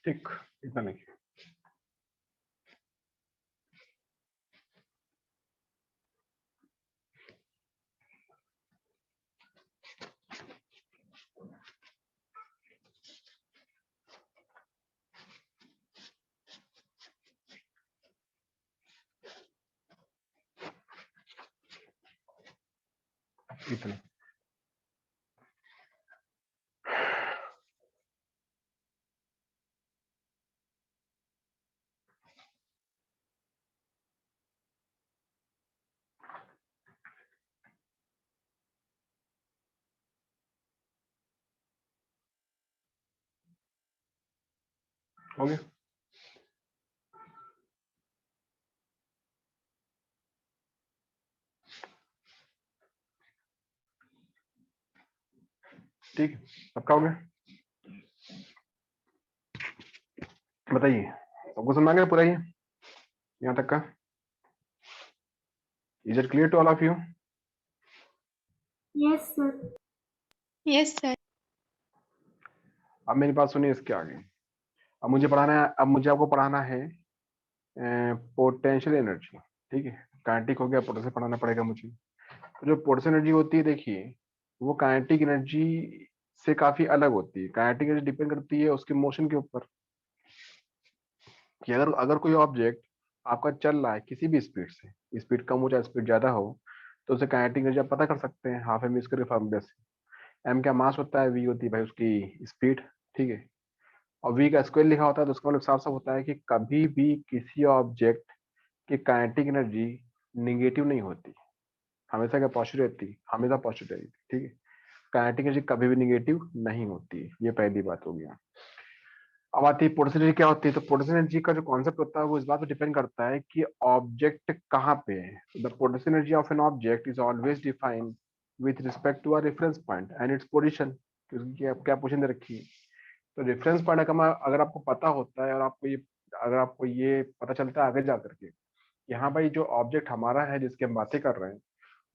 ठीक, इतना लिखिए। इतना। हो गया। ठीक है, सबका हो गया। बताइए, सबको समझ आ गया पूरा ये यहाँ तक का? Is it clear to all of you?
Yes, sir.
Yes, sir.
अब मेरी बात सुनिए इसके आगे। अब मुझे पढ़ाना है, अब मुझे आपको पढ़ाना है पोटेंशियल एनर्जी। ठीक है, काइनेटिक हो गया, पोटेंशियल पढ़ाना पड़ेगा मुझे। तो जो पोटेंशियल एनर्जी होती है, देखिए वो काइनेटिक एनर्जी से काफी अलग होती है। काइनेटिक एनर्जी डिपेंड करती है उसके मोशन के ऊपर, कि अगर अगर कोई ऑब्जेक्ट आपका चल रहा है किसी भी स्पीड से, स्पीड कम हो चाहे स्पीड ज्यादा हो, तो उसे काइनेटिक एनर्जी आप पता कर सकते हैं हाफ एम स्क्वायर के फॉर्मूले से। एम क्या मास होता है, वी होती है भाई उसकी स्पीड। ठीक है, और वी का स्क्वायर लिखा होता है, तो उसका मतलब साफ साफ होता है कि कभी भी किसी ऑब्जेक्ट की काइनेटिक एनर्जी निगेटिव नहीं होती, हमेशा क्या पॉजिटिव रहती है, हमेशा पॉजिटिव रहेगी। ठीक है, काइनेटिक एनर्जी कभी भी निगेटिव नहीं होती है, ये पहली बात हो गया। अब आती है पोटेंशियल एनर्जी क्या होती है। तो पोटेंशियल एनर्जी का जो कॉन्सेप्ट होता है वो इस बात पर डिपेंड करता है कि ऑब्जेक्ट कहाँ पे है। The potential energy of an object is always defined with respect to a reference point and its position. क्या पोजीशन दे रखी है, तो रेफरेंस पॉइंट अगर आपको पता होता है और आपको ये पता चलता है आगे जा करके कि हाँ भाई जो ऑब्जेक्ट हमारा है जिसकी हम बातें कर रहे हैं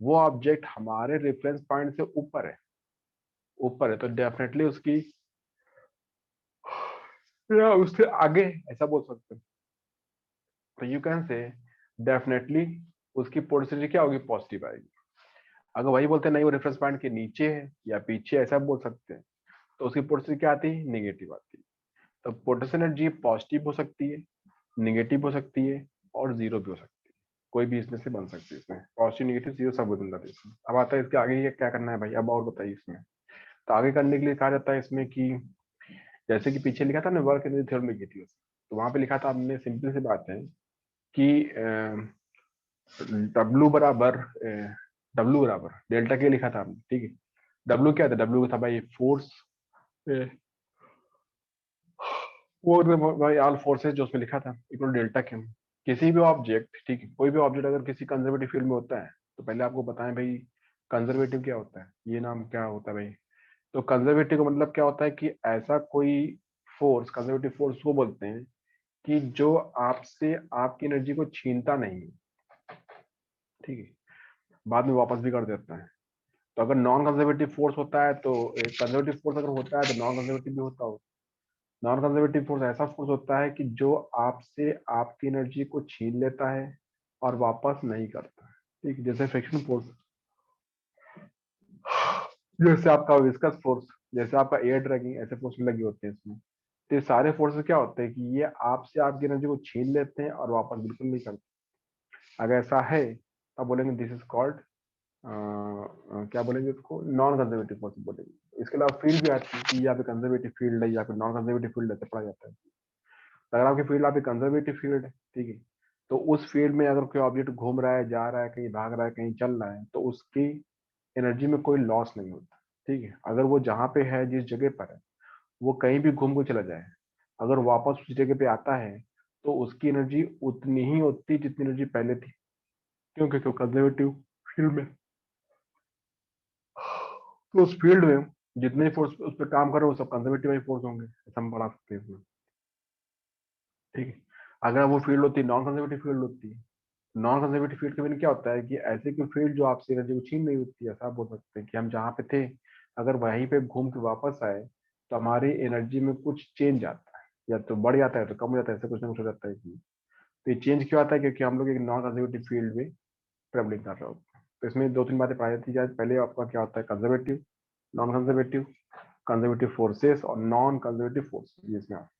वो ऑब्जेक्ट हमारे रेफरेंस पॉइंट से ऊपर है तो डेफिनेटली उसकी या उससे आगे, ऐसा बोल सकते हैं। तो यू कैन से डेफिनेटली उसकी पोटेंशियल क्या होगी, पॉजिटिव आएगी। अगर वही बोलते हैं नहीं वो रेफरेंस पॉइंट के नीचे है या पीछे, ऐसा बोल सकते हैं, तो उसकी पोटेंशियल क्या आती है, नेगेटिव आती है। तो पोटेंशियल एनर्जी पॉजिटिव हो सकती है, नेगेटिव हो सकती है और जीरो भी हो सकती है। कोई भी इसमें से बन सकती है, इसमें पॉजिटिव नेगेटिव जीरो सब बदल जाते हैं इसमें। अब आता है इसके आगे ये क्या करना है भाई, अब और बताइए इसमें। तो आगे करने के लिए कहा जाता है इसमें कि जैसे कि पीछे लिखा था ना वर्क एनर्जी थ्योरम लिखी थी, तो वहां पे लिखा था हमने, सिंपल सी बात है कि डब्लू बराबर डेल्टा के लिखा था हमने। ठीक है, डब्लू क्या था, डब्लू था भाई फोर्स, भाई ऑल फोर्सेज जो उसमें लिखा था इक्वल डेल्टा के। किसी भी ऑब्जेक्ट, ठीक है, कोई भी ऑब्जेक्ट अगर किसी कंजर्वेटिव फील्ड में होता है, तो पहले आपको बताएं भाई कंजर्वेटिव क्या होता है, ये नाम क्या होता है भाई। तो कंजर्वेटिव का मतलब क्या होता है कि ऐसा कोई फोर्स, कंजर्वेटिव फोर्स वो बोलते हैं कि जो आपसे आपकी एनर्जी को छीनता नहीं है, ठीक है, बाद में वापस भी कर देता है। तो अगर नॉन कंजर्वेटिव फोर्स होता है तो कंजर्वेटिव फोर्स अगर होता है तो नॉन कंजर्वेटिव भी होता हो। नॉन कंजर्वेटिव फोर्स ऐसा फोर्स होता है कि जो आपसे आपकी एनर्जी को छीन लेता है और वापस नहीं करता है। ठीक, जैसे फ्रिक्शन फोर्स, जैसे आपका विस्कस फोर्स, जैसे आपका एयर ड्रैगिंग, ऐसे फोर्स लगे होते हैं इसमें। तो ये सारे फोर्सेस क्या होते हैं कि ये आपसे आपकी एनर्जी को छीन लेते हैं और वापस बिल्कुल नहीं करते। अगर ऐसा है तब बोलेंगे दिस इज कॉल्ड, क्या बोलेंगे उसको, नॉन कंजर्वेटिव फोर्स बोलेंगे। इसके अलावा फील्ड भी आती है कि या फिर कंजर्वेटिव फील्ड है या फिर नॉन कंजर्वेटिव फील्ड है, पढ़ा जाता है। अगर आपकी फील्ड आपकी कंजर्वेटिव फील्ड है, ठीक है, तो उस फील्ड में अगर कोई ऑब्जेक्ट घूम रहा है, जा रहा है, कहीं भाग रहा है, कहीं चल रहा है, तो उसकी एनर्जी में कोई लॉस नहीं होता। ठीक है, अगर वो जहाँ पे है, जिस जगह पर है, वो कहीं भी घूम कर चला जाए, अगर वापस उस जगह पे आता है तो उसकी एनर्जी उतनी ही होती जितनी एनर्जी पहले थी। क्योंकि कंजर्वेटिव फील्ड में, तो उस फील्ड में जितने फोर्स उस पर काम कर रहे हो वो सब कंजर्वेटिव फोर्स होंगे, ऐसा हम बढ़ा सकते हैं इसमें। ठीक है, अगर वो फील्ड होती, नॉन कंजर्वेटिव फील्ड होती, नॉन कंजर्वेटिव फील्ड के मीनिंग क्या होता है कि ऐसे कोई फील्ड जो आपसे एनर्जी को छीन नहीं होती, ऐसा आप बोल सकते हैं कि हम जहाँ पे थे अगर वहीं पे घूम के वापस आए तो हमारी एनर्जी में कुछ चेंज आता है, या तो बढ़ जाता है तो कम हो जाता है, ऐसा कुछ ना कुछ हो जाता है इसमें। तो ये चेंज क्यों आता है, क्योंकि हम लोग एक नॉन कंजर्वेटिव फील्ड में ट्रेवलिंग कर रहे होते हैं। तो इसमें दो तीन बातें पढ़ाई जाती है। पहले आपका क्या होता है, conservative, non conservative, conservative forces और नॉन कंजर्वेटिव फोर्स, ये इसमें आता है।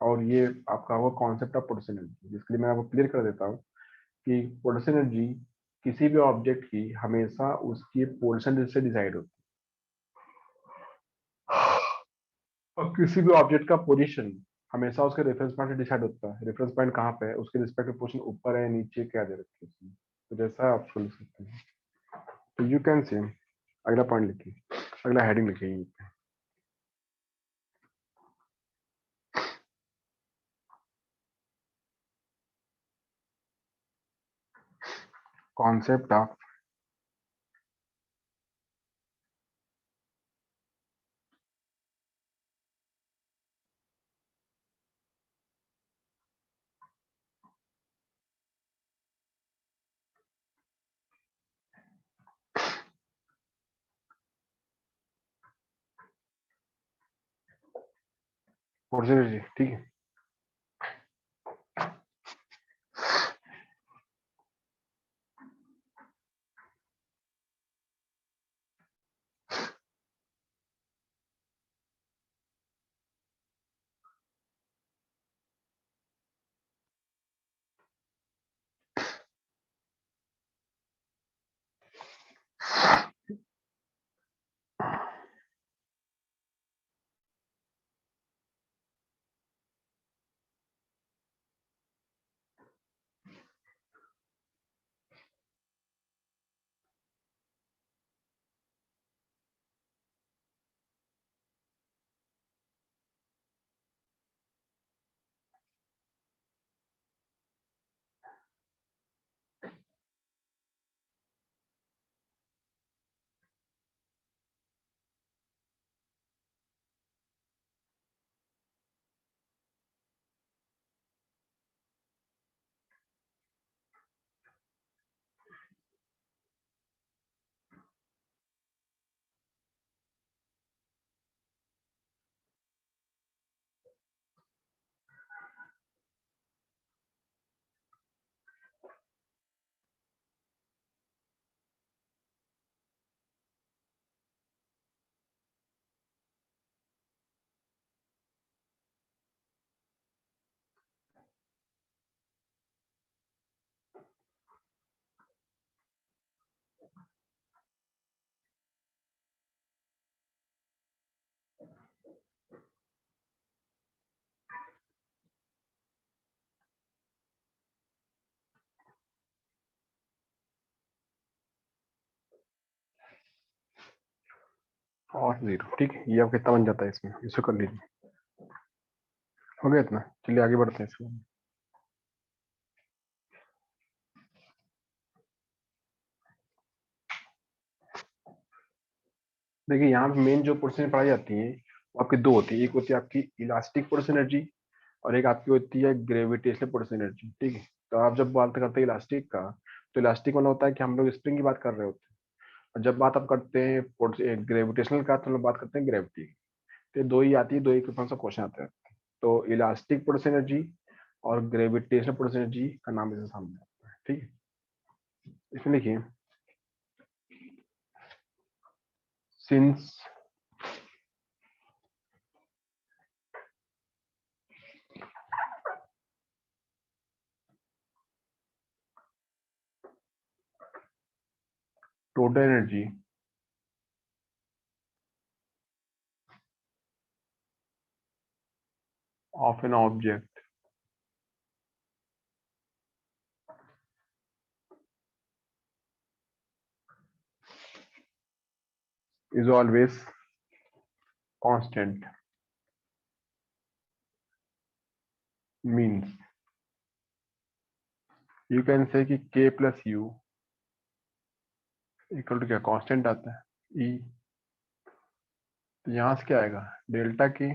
और ये आपका होगा कॉन्सेप्ट ऑफ पोटेंशियल एनर्जी, जिसके लिए मैं आपको क्लियर कर देता हूँ कि पोटेंशियल एनर्जी किसी भी ऑब्जेक्ट की हमेशा उसकी पोजीशन से डिसाइड होती है, और किसी भी ऑब्जेक्ट का पोजीशन हमेशा उसके रेफरेंस पॉइंट से डिसाइड होता है। रेफरेंस पॉइंट कहाँ पे है, उसके रिस्पेक्टिव पोजीशन ऊपर है, नीचे, क्या दे रखी है उसमें, तो जैसा आप लिख सकते हैं। तो यू कैन से अगला पॉइंट लिखिए, अगला हेडिंग लिखिए। कॉन्सेप्ट ऑफ पोर्सिनिटी, ठीक है। और जीरो, ठीक है। ये अब कितना बन जाता है इसमें, इसको कर लीजिए। हो गया इतना, चलिए आगे बढ़ते हैं इसमें। देखिए यहाँ पे मेन जो पोर्शन पढ़ाई जाती है वो आपकी दो होती है। एक होती है आपकी इलास्टिक पोर्शन एनर्जी, और एक आपकी होती है ग्रेविटेशनल पोर्शन एनर्जी, ठीक है। तो आप जब बात करते हैं इलास्टिक का, तो इलास्टिक वाला होता है कि हम लोग स्प्रिंग की बात कर रहे होते हैं, और जब बात आप करते हैं ग्रेविटेशनल का, तो हम लोग बात करते हैं ग्रेविटी। तो ये दो ही आती है, दो ही कौन सा क्वेश्चन आता है। तो इलास्टिक पोर्शन एनर्जी और ग्रेविटेशनल पोर्शन एनर्जी का नाम इसके सामने आता है, ठीक है। इसमें लिखिए, since total energy of an object is always constant, means you can say कि k plus u equal to क्या, कांस्टेंट आता है e। तो यहाँ से क्या आएगा, डेल्टा के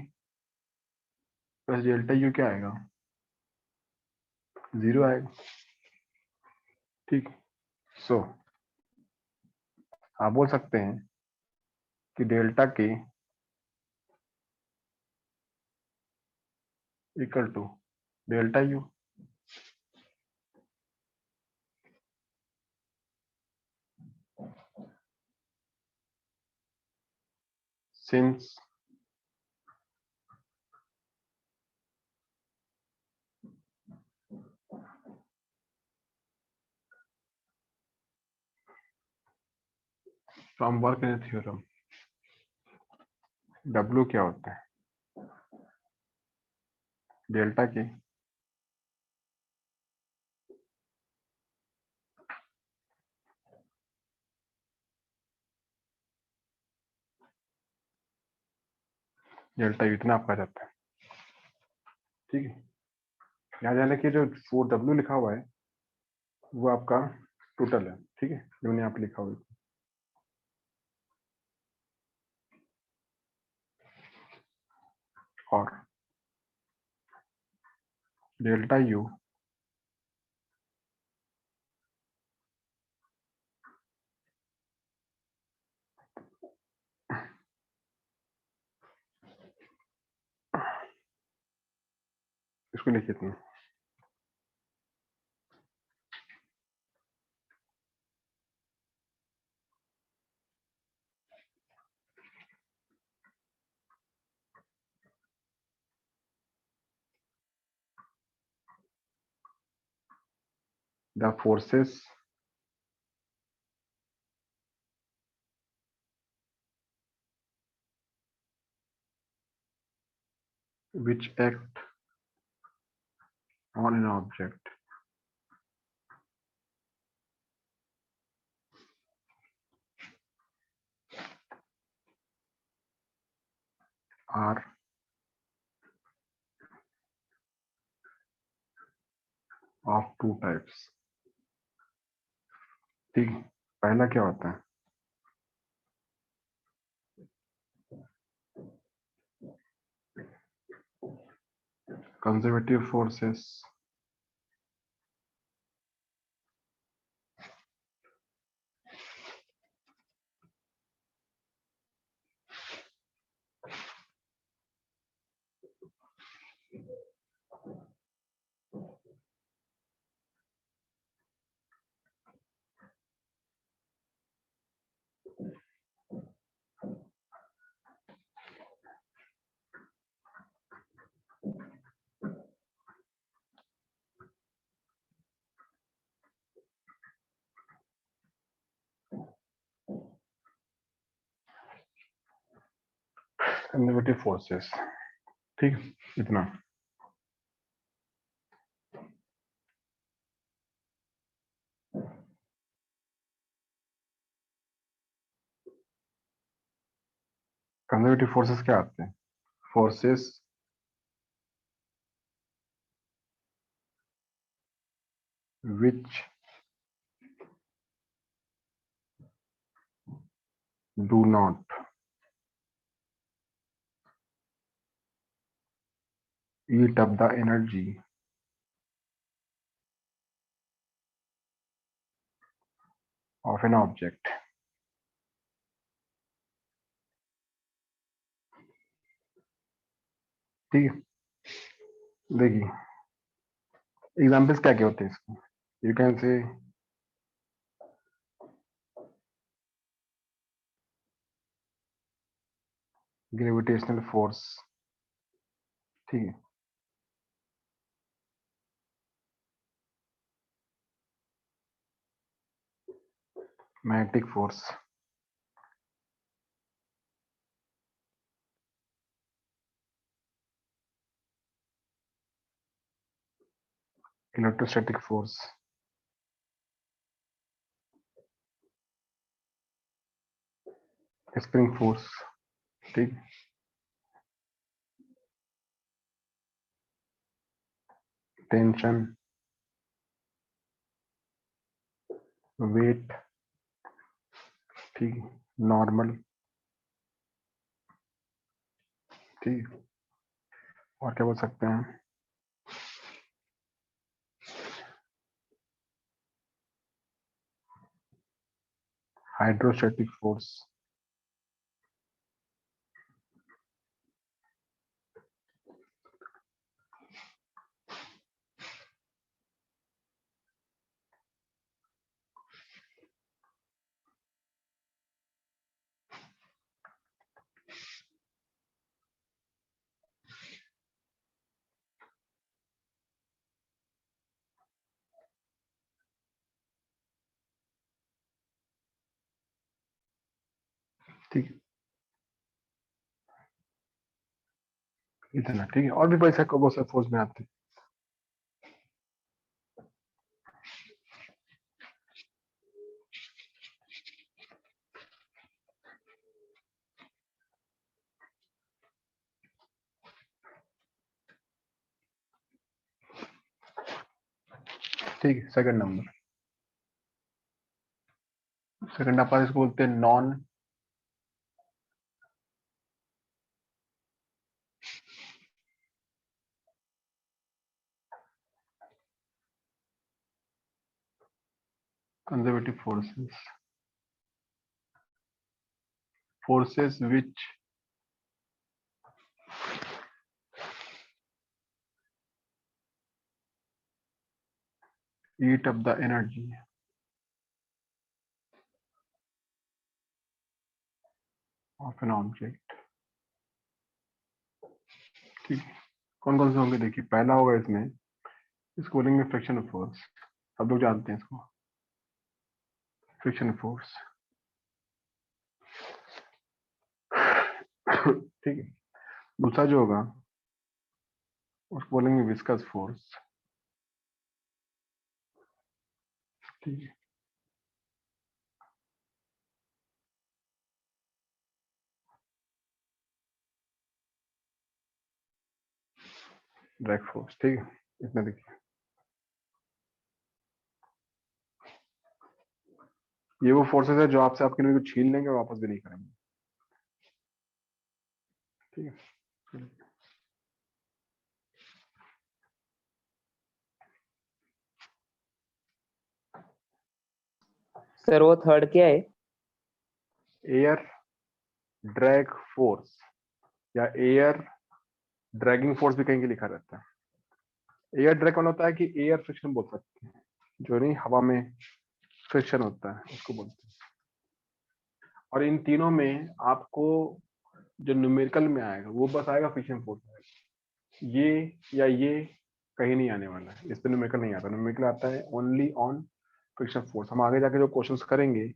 प्लस डेल्टा यू क्या आएगा, जीरो आएगा, ठीक। सो आप बोल सकते हैं कि डेल्टा के equal to delta u. Since समवर्ग थ्योरम। W क्या होता है? डेल्टा के डेल्टा इतना आपका जाता है। ठीक है, यहाँ जाने कि जो 4W लिखा हुआ है वो आपका टोटल है। ठीक है, जो मैंने यहाँ पे लिखा हुआ है। और डेल्टा U इसको लिखिए इतना। The forces which act on an object are of two types। ठीक है, पहला क्या होता है? Conservative forces conservative forces. ठीक है, इतना। कंजर्वेटिव फोर्सेस क्या आते हैं? Forces which do not eat up the energy of an object। ठीक है, देखिए एग्जाम्पल्स क्या क्या होते हैं इसके। You can say gravitational force. ठीक है, magnetic force, electrostatic force, spring force. ठीक, टेंशन, वेट। ठीक, नॉर्मल। ठीक, और क्या बोल सकते हैं? Hydrostatic force. ठीक है, इतना ठीक है। और भी पैसा को बहुत सारे फोर्स में आते हैं। ठीक है, सेकंड नंबर, सेकंड अपन इसको बोलते हैं non conservative forces which eat up the energy of an object। ठीक है, कौन कौन से होंगे देखिए। पहला होगा इसमें, इसको बोलेंगे फ्रिक्शन फोर्स, सब लोग जानते हैं इसको, फ्रिक्शन फोर्स। ठीक है, दूसरा जो होगा उसको बोलेंगे विस्कस फोर्स। ठीक है, ड्रैग फोर्स। ठीक है, इतना देखिए, ये वो फोर्सेस है जो आपसे आपके लिए कुछ छीन लेंगे और वापस भी नहीं करेंगे। ठीक है,
सर वो थर्ड क्या है?
एयर ड्रैग फोर्स या एयर ड्रैगिंग फोर्स भी कहीं के लिखा रहता है। एयर ड्रैग कौन होता है कि एयर फ्रिक्शन बोल सकते हैं, जो नहीं हवा में फ्रिक्शन होता है उसको बोलते हैं। और इन तीनों में आपको जो न्यूमेरिकल में आएगा वो बस आएगा फ्रिक्शन फोर्स, ये या ये कहीं नहीं आने वाला है, इस पे न्यूमेरिकल नहीं आता। न्यूमेरिकल आता है ओनली ऑन फ्रिक्शन फोर्स। हम आगे जाके जो क्वेश्चंस करेंगे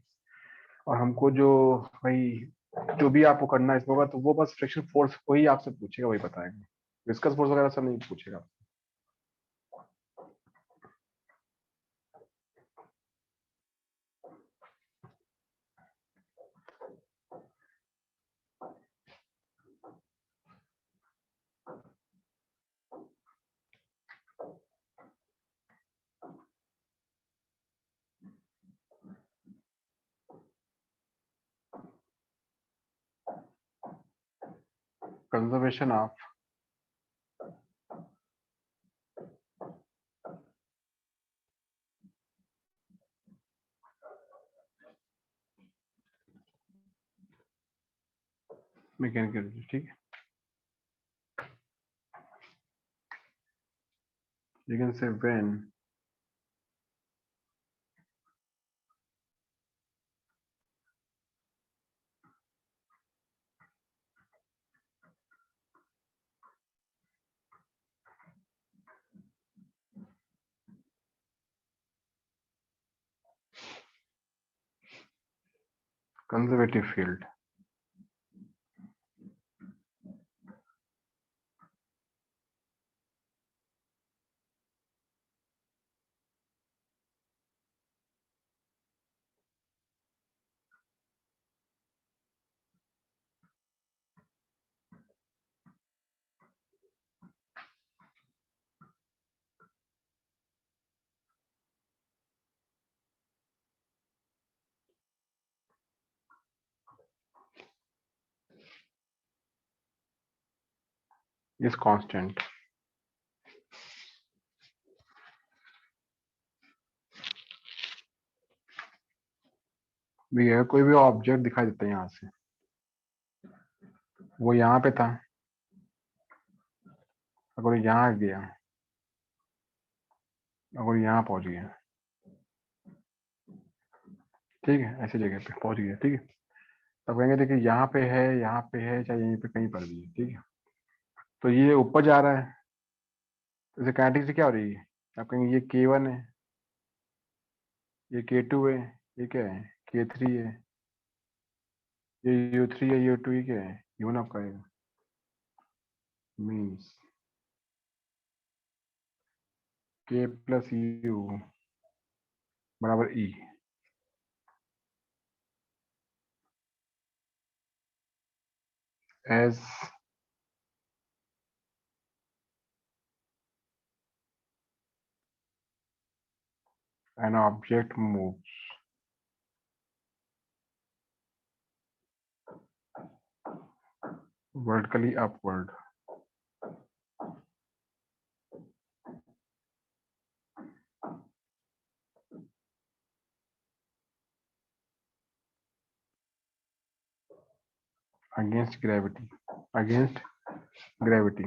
और हमको जो भाई जो भी आपको करना है इसमें होगा, तो वो बस फ्रिक्शन फोर्स को ही आपसे पूछेगा, वही बताएगा। विस्कस फोर्स वगैरह सब नहीं पूछेगा। Conservation of mechanical energy. ठीक है, you can say when conservative field is constant। भी है, कोई भी ऑब्जेक्ट दिखाई देता है यहाँ से, वो यहाँ पे था, अगर यहाँ गया, अगर यहाँ पहुंच गया, ठीक है, ऐसी जगह पे पहुंच गया। ठीक है, तब कहेंगे देखिए यहाँ पे है, यहाँ पे है, चाहे यहीं पे कहीं पर भी है। ठीक है, तो ये ऊपर जा रहा है, तो इसे काइनेटिक से क्या हो रही है, आप कहेंगे ये K1 है, ये K2 है, ये क्या है, K3 है, ये U3 या U2 ही क्या है? U1 आपका आएगा मीन्स K प्लस U बराबर E as an object moves vertically upward. Against gravity. Against gravity.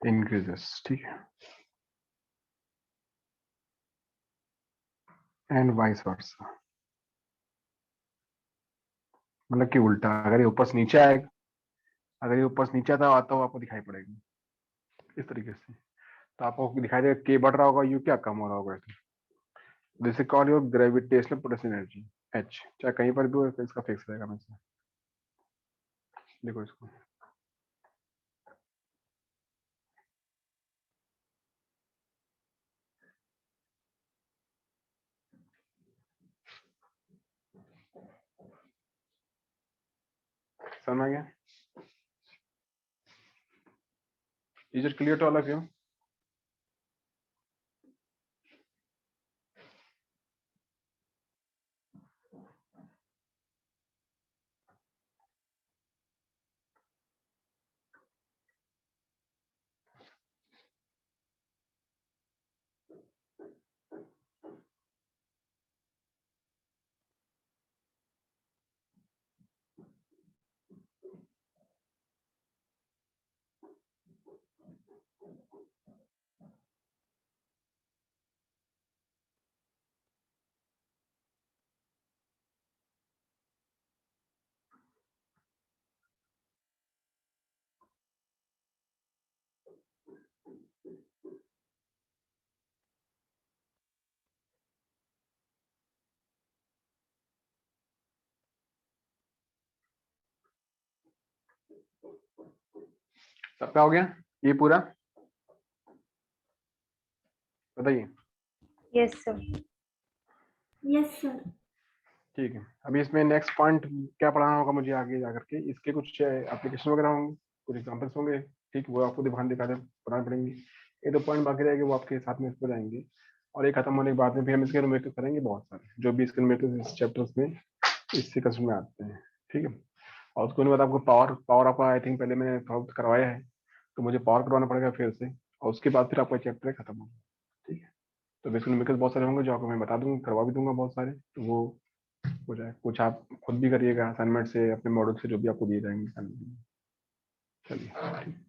Increases. ठीक है. And vice versa. मतलब कि उल्टा, अगर ये ऊपर से नीचे आएगा, अगर ये ऊपर से नीचे आता हुआ आपको दिखाई पड़ेगा इस तरीके से, तो आपको दिखाई देगा के बढ़ रहा होगा, यू क्या कम हो रहा होगा. जैसे call your gravitational potential energy H, चाहे कहीं पर भी हो तो इसका फिक्स रहेगा हमेशा. देखो इसको, समझ आ गया? Is it clear to all of you? सबका हो गया ये पूरा? बताइए.
Yes, sir.
Yes sir.
ठीक है, अभी इसमें नेक्स्ट पॉइंट क्या पढ़ाना होगा मुझे आगे जाकर के, इसके कुछ एप्लीकेशन वगैरह होंगे, कुछ एग्जांपल्स होंगे. ठीक, वो आपको ध्यान दिखा पढ़ाने पड़ेंगे. ये दो पॉइंट बाकी रहेंगे वो आपके साथ में इसको जाएंगे, और ये खत्म होने के बाद में फिर हम इसके न्यूमेरिकल करेंगे बहुत सारे, जो भी इसके न्यूमेरिकल इस चैप्टर्स में इससे कंसेप्ट में आते हैं. ठीक है, और उसके बाद आपको पावर आपका आई थिंक पहले मैंने थोड़ा करवाया है, तो मुझे पावर करवाना पड़ेगा फिर से, और उसके बाद फिर आपका चैप्टर खत्म होगा. ठीक है, तो बेसिक न्यूमेरिकल बहुत सारे होंगे जो आपको मैं बता दूंगा, करवा भी दूंगा बहुत सारे, तो वो हो जाए. कुछ आप खुद भी करिएगा असाइनमेंट से, अपने मॉडल से, जो भी आपको दिए जाएंगे. चलिए ठीक.